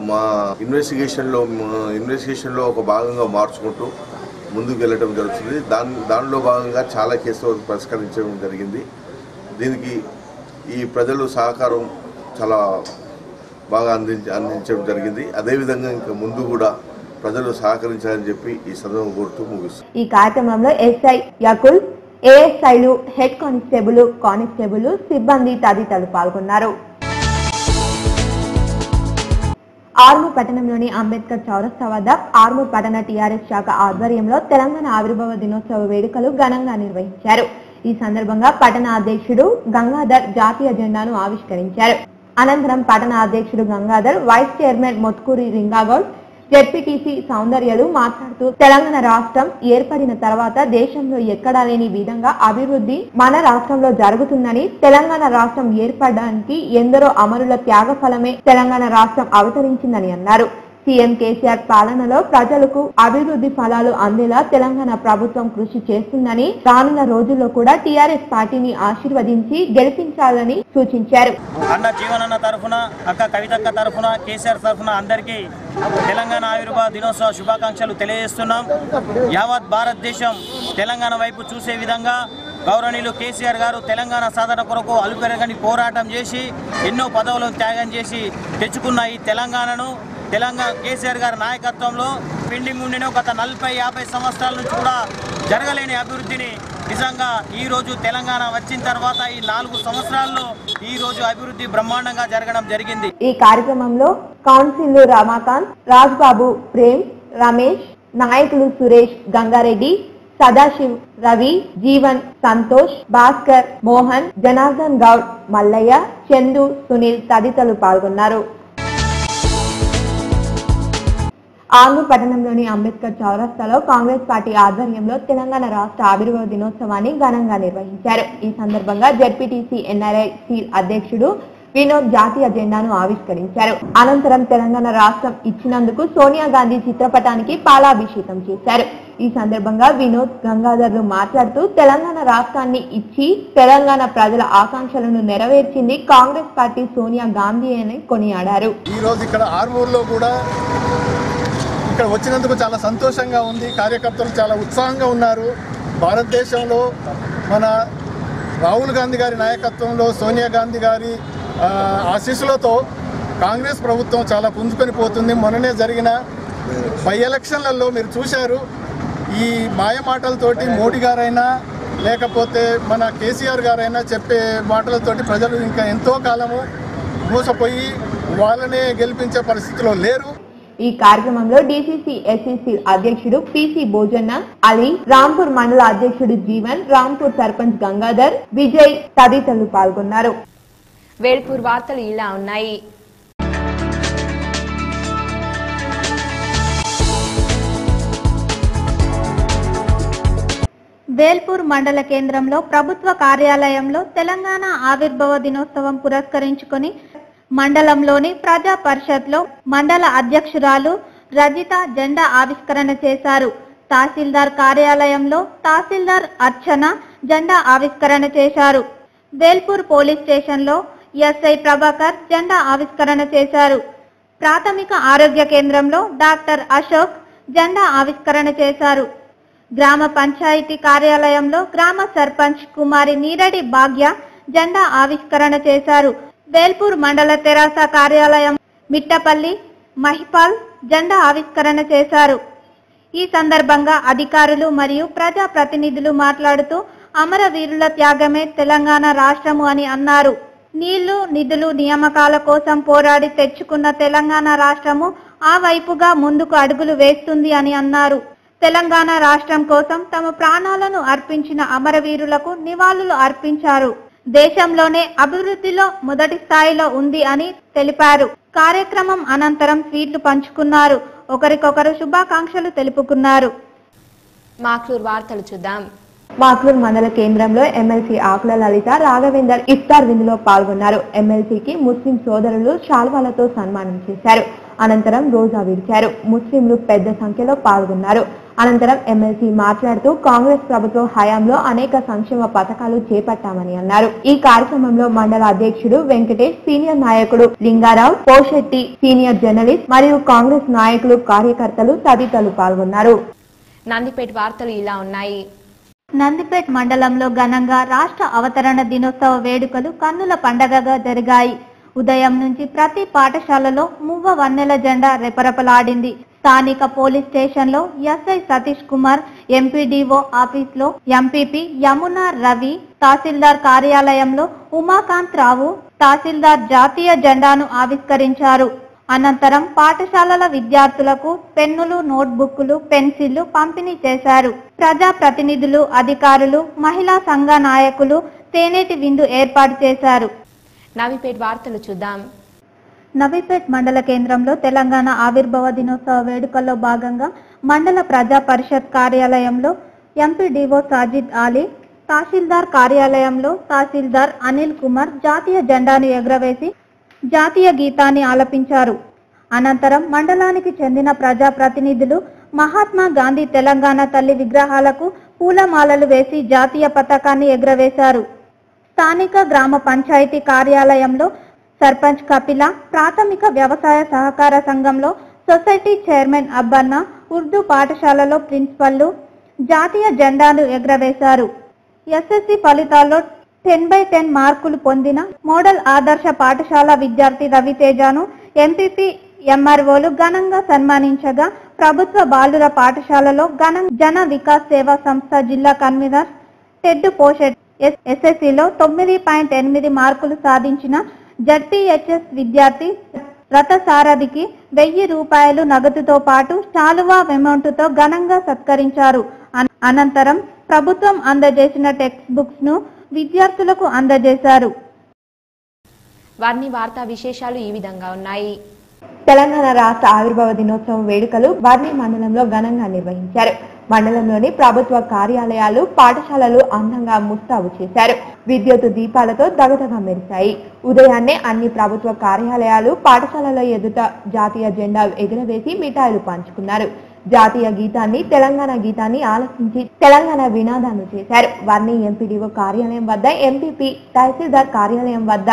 మా ఇన్వెస్టిగేషన్లో ఒక భాగంగా మార్చుకుంటూ ముందుకు వెళ్ళటం జరుగుతుంది. దానిలో భాగంగా చాలా కేసులు పరిష్కరించడం జరిగింది. దీనికి ఈ ప్రజలు సహకారం చాలా బాగా అందించడం జరిగింది. అదేవిధంగా ఇంకా ముందు కూడా ప్రజలు సహకరించాలని చెప్పి ఈ సందర్భం కోరుతూ ముగిస్తుంది. ఈ కార్యక్రమంలో ఎస్ఐ యకుల్, ఏఎస్ఐలు, హెడ్ కానిస్టేబుల్, సిబ్బంది తదితరులు పాల్గొన్నారు. ఆర్మూర్ పట్టణంలోని అంబేద్కర్ చౌరస్తా వద్ద ఆర్మూర్ పట్టణ టీఆర్ఎస్ శాఖ ఆధ్వర్యంలో తెలంగాణ ఆవిర్భావ దినోత్సవ వేడుకలు ఘనంగా నిర్వహించారు. ఈ సందర్భంగా పట్టణ అధ్యక్షుడు గంగాధర్ జాతీయ జెండాను ఆవిష్కరించారు. అనంతరం పట్టణ అధ్యక్షుడు Gangadhar, vice chairman Motkuri Ringa Goud, ZPTC సౌందర్యలు మాట్లాడుతూ తెలంగాణ రాష్ట్రం ఏర్పడిన తర్వాత దేశంలో ఎక్కడా లేని విధంగా అభివృద్ధి మన రాష్ట్రంలో జరుగుతుందని, తెలంగాణ రాష్ట్రం ఏర్పడడానికి ఎందరో అమరుల త్యాగ ఫలమే తెలంగాణ రాష్ట్రం అవతరించిందని అన్నారు. సీఎం కేసీఆర్ పాలనలో ప్రజలకు అభివృద్ధి ఫలాలు అందేలా తెలంగాణ ప్రభుత్వం కృషి చేస్తుందని, రానున్న రోజుల్లో కూడా టీఆర్ఎస్ పార్టీని ఆశీర్వదించి గెలిపించాలని సూచించారు. అన్న జీవనన్న తరఫున, అక్క కవితక్క తరఫున, కేసీఆర్ తరఫున అందరికీ తెలంగాణ ఆవిర్భావ దినోత్సవ శుభాకాంక్షలు తెలియజేస్తున్నాం. యావత్ భారతదేశం తెలంగాణ వైపు చూసే విధంగా గౌరవనీయులు కేసీఆర్ గారు తెలంగాణ సాధన కొరకు అలుపెరగని పోరాటం చేసి ఎన్నో పదవులను త్యాగం చేసి తెచ్చుకున్న ఈ తెలంగాణను కేసీఆర్ గారి నాయకత్వంలో పెండింగ్ ఉండిన గత 40-50 సంవత్సరాల నుంచి కూడా జరగలేని అభివృద్ధిని నిజంగా ఈ రోజు తెలంగాణ వచ్చిన తర్వాత ఈ 4 సంవత్సరాల్లో ఈ రోజు అభివృద్ధి బ్రహ్మాండంగా జరగడం జరిగింది. ఈ కార్యక్రమంలో కౌన్సిల్ రమాకాంత్, రాజ్బాబు, ప్రేమ్, రమేష్, నాయకులు సురేష్, గంగారెడ్డి, సదాశివ్, రవి, జీవన్, సంతోష్, భాస్కర్, మోహన్, జనార్దన్ గౌడ్, మల్లయ్య, చందు, సునీల్ తదితరులు పాల్గొన్నారు. ఆర్మూర్ పట్టణంలోని అంబేద్కర్ చౌరస్తాలో కాంగ్రెస్ పార్టీ ఆధ్వర్యంలో తెలంగాణ రాష్ట్ర ఆవిర్భావ దినోత్సవాన్ని ఘనంగా నిర్వహించారు. ఈ సందర్భంగా జెడ్పీటీసీ ఎన్ఆర్ఐ సీల్ అధ్యక్షుడు వినోద్ జాతీయ జెండాను ఆవిష్కరించారు. అనంతరం తెలంగాణ రాష్ట్రం ఇచ్చినందుకు సోనియా గాంధీ చిత్రపటానికి పాలాభిషేకం చేశారు. ఈ సందర్భంగా వినోద్, గంగాధర్లు మాట్లాడుతూ తెలంగాణ రాష్ట్రాన్ని ఇచ్చి తెలంగాణ ప్రజల ఆకాంక్షలను నెరవేర్చింది కాంగ్రెస్ పార్టీ సోనియా గాంధీ అని కొనియాడారు. ఈ రోజు ఇక్కడ ఆర్మూర్లో కూడా ఇక్కడ వచ్చినందుకు చాలా సంతోషంగా ఉంది. కార్యకర్తలు చాలా ఉత్సాహంగా ఉన్నారు. భారతదేశంలో మన రాహుల్ గాంధీ గారి నాయకత్వంలో, సోనియా గాంధీ గారి ఆశీస్సులతో కాంగ్రెస్ ప్రభుత్వం చాలా పుంజుకొని పోతుంది. మొన్ననే జరిగిన బై ఎలక్షన్లలో మీరు చూశారు. ఈ మాయ మాటలతోటి మోడీ గారైనా లేకపోతే మన కేసీఆర్ గారైనా చెప్పే మాటలతోటి ప్రజలు ఇంకా ఎంతో కాలము మోసపోయి వాళ్ళనే గెలిపించే పరిస్థితిలో లేరు. ఈ కార్యక్రమంలో డీసీసీ ఎస్సీసీ అధ్యక్షుడు పీసీ భోజన్న, అలీ, రాంపూర్ మండల అధ్యక్షుడు జీవన్, రాంపూర్ సర్పంచ్ గంగాధర్, విజయ్ తదితరులు పాల్గొన్నారు. వేల్పూర్ వార్తలు ఇలా ఉన్నాయి. వేల్పూర్ మండల కేంద్రంలో ప్రభుత్వ కార్యాలయంలో తెలంగాణ ఆవిర్భావ దినోత్సవం పురస్కరించుకొని మండలంలోని ప్రజా పరిషత్లో మండల అధ్యక్షురాలు రజిత జెండా ఆవిష్కరణ చేశారు. తహసీల్దార్ కార్యాలయంలో తహసీల్దార్ అర్చన జెండా ఆవిష్కరణ చేశారు. వేల్పూర్ పోలీస్ స్టేషన్లో ఎస్ఐ ప్రభాకర్ జెండా ఆవిష్కరణ చేశారు. ప్రాథమిక ఆరోగ్య కేంద్రంలో డాక్టర్ అశోక్ జెండా ఆవిష్కరణ చేశారు. గ్రామ పంచాయతీ కార్యాలయంలో గ్రామ సర్పంచ్ కుమారి నీరడి భాగ్య జెండా ఆవిష్కరణ చేశారు. వేల్పూర్ మండల తెరాస కార్యాలయం మిట్టపల్లి మహిపాల్ జెండా ఆవిష్కరణ చేశారు. ఈ సందర్భంగా అధికారులు మరియు ప్రజా ప్రతినిధులు మాట్లాడుతూ అమరవీరుల త్యాగమే తెలంగాణ రాష్ట్రము అని అన్నారు. నీళ్లు, నిధులు, నియామకాల కోసం పోరాడి తెచ్చుకున్న తెలంగాణ రాష్ట్రము ఆ వైపుగా ముందుకు అడుగులు వేస్తుంది అని అన్నారు. తెలంగాణ రాష్ట్రం కోసం తమ ప్రాణాలను అర్పించిన అమరవీరులకు నివాళులు అర్పించారు. దేశంలోనే అభివృద్ధిలో మొదటి స్థాయిలో ఉంది అని తెలిపారు. కార్యక్రమం అనంతరం స్వీట్లు పంచుకున్నారు. ఒకరికొకరు శుభాకాంక్షలు తెలుపుకున్నారు. మాక్లూర్ వార్తలు చూద్దాం. మాక్లూర్ మండల కేంద్రంలో ఎమ్మెల్సీ ఆకుల లలిత, రాఘవేందర్ ఇఫ్తార్ విందులో పాల్గొన్నారు. ఎమ్మెల్సీకి ముస్లిం సోదరులు శాల్వాలతో సన్మానం చేశారు. అనంతరం రోజా విడిచారు. ముస్లింలు పెద్ద సంఖ్యలో పాల్గొన్నారు. అనంతరం ఎమ్మెల్సీ మాట్లాడుతూ కాంగ్రెస్ ప్రభుత్వ హయాంలో అనేక సంక్షేమ పథకాలు చేపట్టామని అన్నారు. ఈ కార్యక్రమంలో మండల అధ్యక్షుడు వెంకటేష్, సీనియర్ నాయకుడు లింగారావు, పోషెట్టి, సీనియర్ జర్నలిస్ట్ మరియు కాంగ్రెస్ నాయకులు, కార్యకర్తలు తదితరులు పాల్గొన్నారు. నందిపేట వార్తలు ఇలా ఉన్నాయి. నందిపేట్ మండలంలో ఘనంగా రాష్ట్ర అవతరణ దినోత్సవ వేడుకలు కన్నుల పండగగా జరిగాయి. ఉదయం నుంచి ప్రతి పాఠశాలలో మువ్వ వన్నెల జెండా రెపరెపలాడింది. స్థానిక పోలీస్ స్టేషన్లో ఎస్ఐ సతీష్ కుమార్, ఎంపీడీఓ ఆఫీస్లో ఎంపీపీ యమునా రవి, తహసీల్దార్ కార్యాలయంలో ఉమాకాంత్ రావు తహసీల్దార్ జాతీయ జెండాను ఆవిష్కరించారు. అనంతరం పాఠశాలల విద్యార్థులకు పెన్నులు, నోట్బుక్లు, పెన్సిళ్లు పంపిణీ చేశారు. ప్రజా ప్రతినిధులు, అధికారులు, మహిళా సంఘ నాయకులు తేనేటి విందు ఏర్పాటు చేశారు. నవీపేట్ వార్తలు చూద్దాం. నవీపేట్ మండల కేంద్రంలో తెలంగాణ ఆవిర్భావ దినోత్సవ వేడుకల్లో భాగంగా మండల ప్రజా పరిషత్ కార్యాలయంలో ఎంపీడీఓ సాజిద్ అలీ, తహసీల్దార్ కార్యాలయంలో తహసీల్దార్ అనిల్ కుమార్ జాతీయ జెండాను ఎగురవేసి జాతీయ గీతాన్ని ఆలపించారు. అనంతరం మండలానికి చెందిన ప్రజా ప్రతినిధులు మహాత్మా గాంధీ తెలంగాణ తల్లి విగ్రహాలకు పూలమాలలు వేసి జాతీయ పతాకాన్ని ఎగురవేశారు. స్థానిక గ్రామ పంచాయతీ కార్యాలయంలో సర్పంచ్ కపిల, ప్రాథమిక వ్యవసాయ సహకార సంఘంలో సొసైటీ చైర్మన్ అబ్బన్న, ఉర్దూ పాఠశాలలో ప్రిన్సిపల్లు జాతీయ జెండాను ఎగురవేశారు. ఎస్ఎస్సి ఫలితాల్లో 10/10 మార్కులు పొందిన మోడల్ ఆదర్శ పాఠశాల విద్యార్థి రవితేజను ఎంపీపీ ఎంఆర్ఓలు ఘనంగా సన్మానించగా, ప్రభుత్వ బాలుర పాఠశాలలో జన వికాస్ సేవా సంస్థ జిల్లా కన్వీనర్ టెడ్ పోషెట్ ఎస్ఎస్సిలో 9.8 మార్కులు సాధించిన జడ్పీహెచ్ఎస్ విద్యార్థి రథసారథికి 1000 రూపాయలు నగదుతో పాటు శాలువా అమౌంట్తో ఘనంగా సత్కరించారు. అనంతరం ప్రభుత్వం అందజేసిన టెక్స్ట్ బుక్స్ ను విద్యార్థులకు అందజేశారు. వారిని వార్తా విశేషాలు ఈ విధంగా ఉన్నాయి. తెలంగాణ రాష్ట్ర ఆవిర్భావ దినోత్సవం వేడుకలు వర్ణి మండలంలో ఘనంగా నిర్వహించారు. మండలంలోని ప్రభుత్వ కార్యాలయాలు, పాఠశాలలు అందంగా ముస్తాబు చేశారు. విద్యుత్ దీపాలతో దగదగా మెరిశాయి. ఉదయాన్నే అన్ని ప్రభుత్వ కార్యాలయాలు, పాఠశాలల ఎదుట జాతీయ జెండా ఎగురవేసి మిఠాయిలు పంచుకున్నారు. జాతీయ గీతాన్ని, తెలంగాణ గీతాన్ని ఆలపించి తెలంగాణ వినాదాన్ని చేశారు. వర్ణి ఎంపీడీఓ కార్యాలయం వద్ద ఎంపీపీ, తహసీల్దార్ కార్యాలయం వద్ద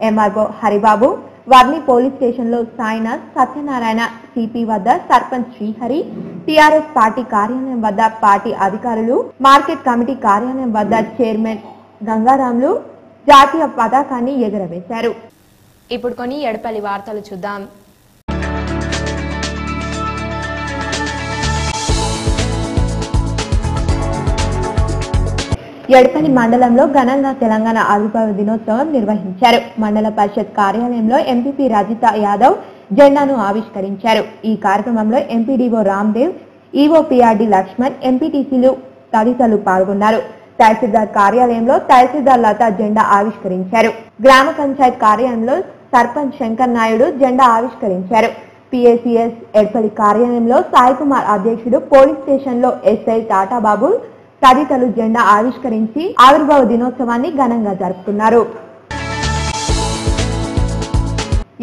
ఎంఆర్ఓ హరిబాబు, వర్ణి పోలీస్ స్టేషన్ లో సాయినాథ్, సత్యనారాయణ, సిపి వద్ద సర్పంచ్ శ్రీహరి, టిఆర్ఎస్ పార్టీ కార్యాలయం వద్ద పార్టీ అధికారులు, మార్కెట్ కమిటీ కార్యాలయం వద్ద చైర్మన్ గంగారాంలు జాతీయ పతాకాన్ని ఎగురవేశారు. ఇప్పుడు కొన్ని ఎడపల్లి వార్తలు చూద్దాం. ఎడపల్లి మండలంలో ఘనంగా తెలంగాణ ఆవిర్భావ దినోత్సవం నిర్వహించారు. మండల పరిషత్ కార్యాలయంలో ఎంపీపీ రజిత యాదవ్ జెండాను ఆవిష్కరించారు. ఈ కార్యక్రమంలో ఎంపీడీఓ రామ్దేవ్, ఈఓపీఆర్డీ లక్ష్మణ్, ఎంపీటీసీలు తదితరులు పాల్గొన్నారు. తహసీల్దార్ కార్యాలయంలో తహసీల్దార్ లత జెండా ఆవిష్కరించారు. గ్రామ పంచాయత్ కార్యాలయంలో సర్పంచ్ శంకర్ నాయుడు జెండా ఆవిష్కరించారు. పిఏసీఎస్ ఎడపల్లి కార్యాలయంలో సాయి కుమార్ అధ్యక్షుడు, పోలీస్ స్టేషన్ లో ఎస్ఐ టాటాబాబు తదితరులు జెండా ఆవిష్కరించి ఆవిర్భావ దినోత్సవాన్ని ఘనంగా జరుపుకున్నారు.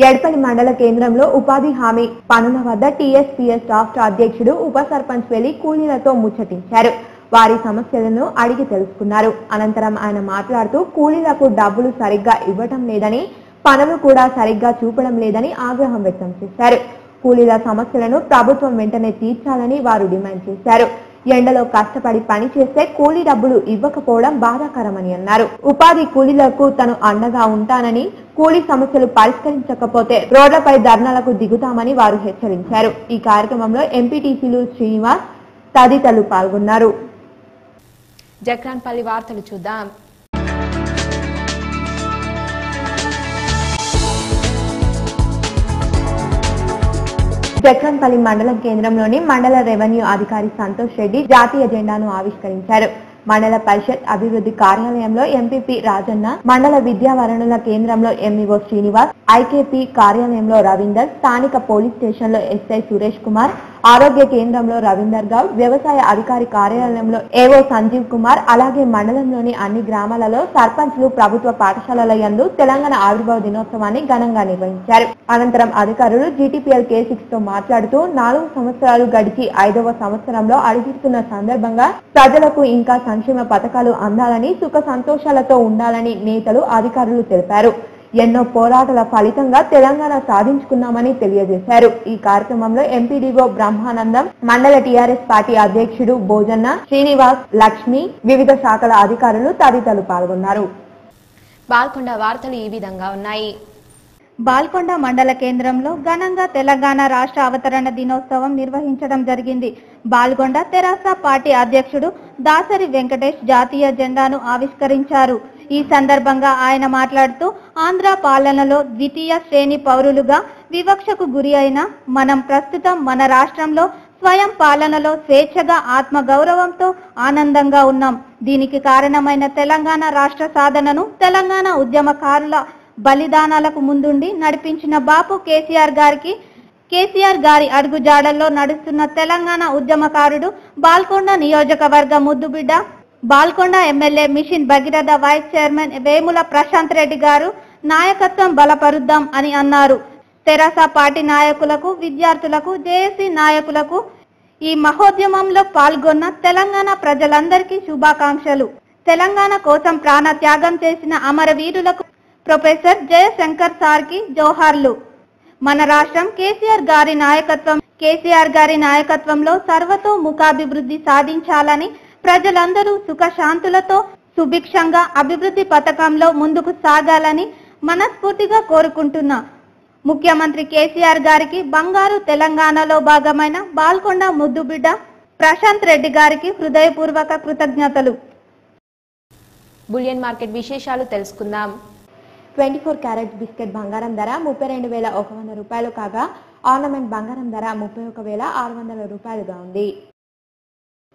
ఎడపల్లి మండల కేంద్రంలో ఉపాధి హామీ పనుల వద్ద టీఎస్పీఎస్ రాష్ట్ర అధ్యక్షుడు, ఉప సర్పంచ్ వెళ్లి కూలీలతో ముచ్చటించారు. వారి సమస్యలను అడిగి తెలుసుకున్నారు. అనంతరం ఆయన మాట్లాడుతూ కూలీలకు డబ్బులు సరిగ్గా ఇవ్వటం లేదని, పనులు కూడా సరిగ్గా చూపడం లేదని ఆగ్రహం వ్యక్తం చేశారు. కూలీల సమస్యలను ప్రభుత్వం వెంటనే తీర్చాలని వారు డిమాండ్ చేశారు. ఎండలో కష్టపడి పని చేస్తే కూలీ డబ్బులు ఇవ్వకపోవడం బాధాకరమని అన్నారు. ఉపాధి కూలీలకు తను అండగా ఉంటానని, కూలీ సమస్యలు పరిష్కరించకపోతే రోడ్లపై ధర్నాలకు దిగుతామని వారు హెచ్చరించారు. ఈ కార్యక్రమంలో ఎంపీటీసీలు శ్రీనివాస్ తదితరులు పాల్గొన్నారు. జక్రాన్పల్లి వార్తలు చూద్దాం. జక్రాన్పల్లి మండలం కేంద్రంలోని మండల రెవెన్యూ అధికారి సంతోష్ రెడ్డి జాతీయ జెండాను ఆవిష్కరించారు. మండల పరిషత్ అభివృద్ధి కార్యాలయంలో ఎంపీపీ రాజన్న, మండల విద్యా వనరుల కేంద్రంలో ఎంఈఓ శ్రీనివాస్, ఐకేపీ కార్యాలయంలో రవీందర్, స్థానిక పోలీస్ స్టేషన్ లో ఎస్ఐ సురేష్ కుమార్, ఆరోగ్య కేంద్రంలో రవీందర్ గౌడ్, వ్యవసాయ అధికారి కార్యాలయంలో ఏవో సంజీవ్ కుమార్, అలాగే మండలంలోని అన్ని గ్రామాలలో సర్పంచ్లు, ప్రభుత్వ పాఠశాలల యందు తెలంగాణ ఆవిర్భావ దినోత్సవాన్ని ఘనంగా నిర్వహించారు. అనంతరం అధికారులు జీటీపీఎల్ K6 తో మాట్లాడుతూ 4 సంవత్సరాలు గడిచి 5వ సంవత్సరంలో అడుగుతున్న సందర్భంగా ప్రజలకు ఇంకా సంక్షేమ పథకాలు అందాలని, సుఖ సంతోషాలతో ఉండాలని నేతలు, అధికారులు తెలిపారు. ఎన్నో పోరాటాల ఫలితంగా తెలంగాణ సాధించుకున్నామని తెలియజేశారు. ఈ కార్యక్రమంలో ఎంపీడీఓ బ్రహ్మానందం, మండల టీఆర్ఎస్ పార్టీ అధ్యక్షుడు భోజన్న, శ్రీనివాస్, లక్ష్మి, వివిధ శాఖల అధికారులు తదితరులు పాల్గొన్నారు. బాల్కొండ వార్తలు ఈ విధంగా ఉన్నాయి. బాల్కొండ మండల కేంద్రంలో ఘనంగా తెలంగాణ రాష్ట్ర అవతరణ దినోత్సవం నిర్వహించడం జరిగింది. బాల్కొండ తెరాస పార్టీ అధ్యక్షుడు దాసరి వెంకటేష్ జాతీయ జెండాను ఆవిష్కరించారు. ఈ సందర్భంగా ఆయన మాట్లాడుతూ ఆంధ్ర పాలనలో ద్వితీయ శ్రేణి పౌరులుగా వివక్షకు గురి అయిన మనం ప్రస్తుతం మన రాష్ట్రంలో స్వయం పాలనలో స్వేచ్ఛగా ఆత్మగౌరవంతో ఆనందంగా ఉన్నాం. దీనికి కారణమైన తెలంగాణ రాష్ట్ర సాధనను తెలంగాణ ఉద్యమకారుల బలిదానాలకు ముందుండి నడిపించిన బాపు కేసీఆర్ గారి అడుగుజాడల్లో నడుస్తున్న తెలంగాణ ఉద్యమకారుడు బాల్కొండ నియోజకవర్గ ముద్దుబిడ్డ Balkonda MLA Mission Bhagiratha vice chairman Vemula Prashant Reddy గారు నాయకత్వం బలపరుద్దాం అని అన్నారు. తెరాస పార్టీ నాయకులకు, విద్యార్థులకు, జేఏసీ నాయకులకు ఈ మహోద్యమంలో పాల్గొన్న తెలంగాణ ప్రజలందరికీ శుభాకాంక్షలు. తెలంగాణ కోసం ప్రాణ త్యాగం చేసిన అమరవీరులకు ప్రొఫెసర్ జయశంకర్ సార్కి జోహార్లు. మన రాష్ట్రం కేసీఆర్ గారి నాయకత్వంలో సర్వతోముఖాభివృద్ధి సాధించాలని, ప్రజలందరూ సుఖశాంతులతో సుభిక్షంగా అభివృద్ధి పథకంలో ముందుకు సాగాలని మనస్ఫూర్తిగా కోరుకుంటున్నా. ముఖ్యమంత్రి కేసీఆర్ గారికి, బంగారు తెలంగాణలో భాగమైన బాల్కొండ ముద్దుబిడ్డ ప్రశాంత్ రెడ్డి గారికి హృదయపూర్వక కృతజ్ఞతలు. బులియన్ మార్కెట్ విశేషాలు తెలుసుకుందాం. 24 క్యారెట్ బిస్కెట్ బంగారం ధర 32,100 రూపాయలు కాగా ఆర్నమెంట్ బంగారం ధర 31,600 రూపాయలుగా ఉంది.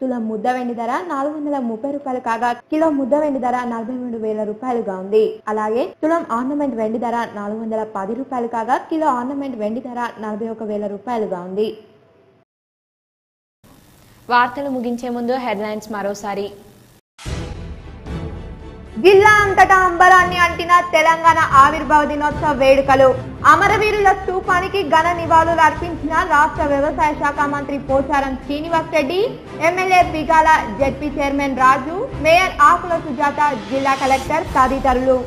తులం ముద్ద వెండి ధర 430 రూపాయలు కాగా కిలో ముద్ద వెండి ధర 43,000 రూపాయలుగా ఉంది. అలాగే తులం ఆర్నమెంట్ వెండి ధర 410 రూపాయలు కాగా కిలో ఆర్నమెంట్ వెండి ధర 41,000 రూపాయలుగా ఉంది. వార్తలు ముగించే ముందు హెడ్లైన్స్ మరోసారి. జిల్లా అంతటా అంబరాన్ని అంటిన తెలంగాణ ఆవిర్భావ దినోత్సవ వేడుకలు. అమరవీరుల స్తూపానికి ఘన నివాళులు అర్పించిన రాష్ట్ర వ్యవసాయ శాఖ మంత్రి Pocharam Srinivas Reddy, MLA Bigala, ZP chairman Raju, mayor Akula Sujatha, జిల్లా కలెక్టర్ తదితరులు.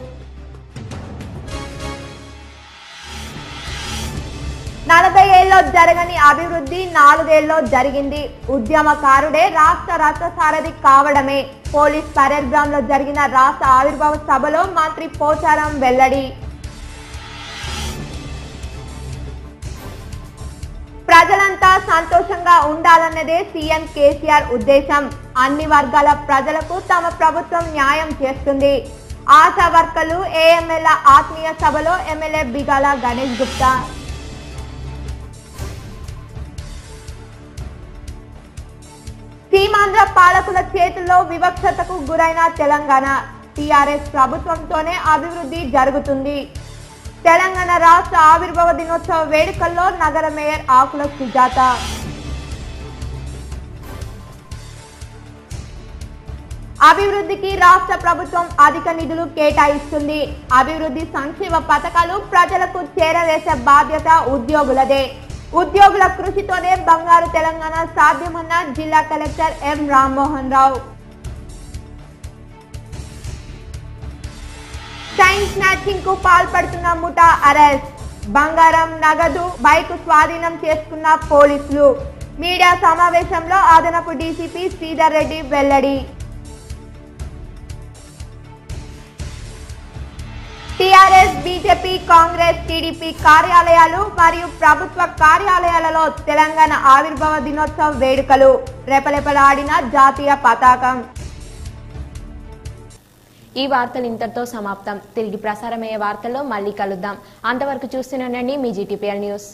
40 ఏళ్లలో జరగని అభివృద్ధి 4 ఏళ్లలో జరిగింది. ఉద్యమకారుడే రాష్ట్ర రథసారథి కావడమే. పోలీస్ పరేడ్ గ్రౌండ్ లో జరిగిన రాష్ట్ర ఆవిర్భావ సభలో మంత్రి పోచారం వెల్లడి. ప్రజలంతా సంతోషంగా ఉండాలన్నదే సీఎం కేసీఆర్ ఉద్దేశం. అన్ని వర్గాల ప్రజలకు తమ ప్రభుత్వం న్యాయం చేస్తుంది. ఆశా వర్కర్లు, ఏఎంఎల్ ఆత్మీయ సభలో ఎమ్మెల్యే బిగాల గణేష్ గుప్తా. సీమాంధ్ర పాలకుల చేతుల్లో వివక్షతకు గురైన తెలంగాణ. టీఆర్ఎస్ ప్రభుత్వంతోనే అభివృద్ధి జరుగుతుంది. తెలంగాణ రాష్ట్ర ఆవిర్భావ దినోత్సవ వేడుకల్లో నగర మేయర్ ఆకుల సుజాత. అభివృద్ధికి రాష్ట్ర ప్రభుత్వం అధిక నిధులు కేటాయిస్తుంది. అభివృద్ధి సంక్షేమ పథకాలు ప్రజలకు చేరవేసే బాధ్యత ఉద్యోగులదే. ఉద్యోగుల కృషితోనే బంగారు తెలంగాణ సాధ్యమన్న జిల్లా collector M Rammohan Rao. Chain snatching కు పాల్పడుతున్న ముఠా అరెస్ట్. బంగారం, నగదు, బైక్ స్వాధీనం చేసుకున్న పోలీసులు. మీడియా సమావేశంలో అదనపు డీసీపీ శ్రీధర్ రెడ్డి వెల్లడి. టీఆర్ఎస్, బీజేపీ, కాంగ్రెస్, టీడీపీ కార్యాలయాలు మరియు ప్రభుత్వ కార్యాలయాలలో తెలంగాణ ఆవిర్భావ దినోత్సవ వేడుకలు. రెపరెపలాడిన జాతీయ పతాకం. ఈ వార్తలు ఇంతటితో సమాప్తం. తిరిగి ప్రసారమయ్యే వార్తల్లో మళ్ళీ కలుద్దాం. అంతవరకు చూస్తూనే ఉండండి మీ జీటీపీఎల్ న్యూస్.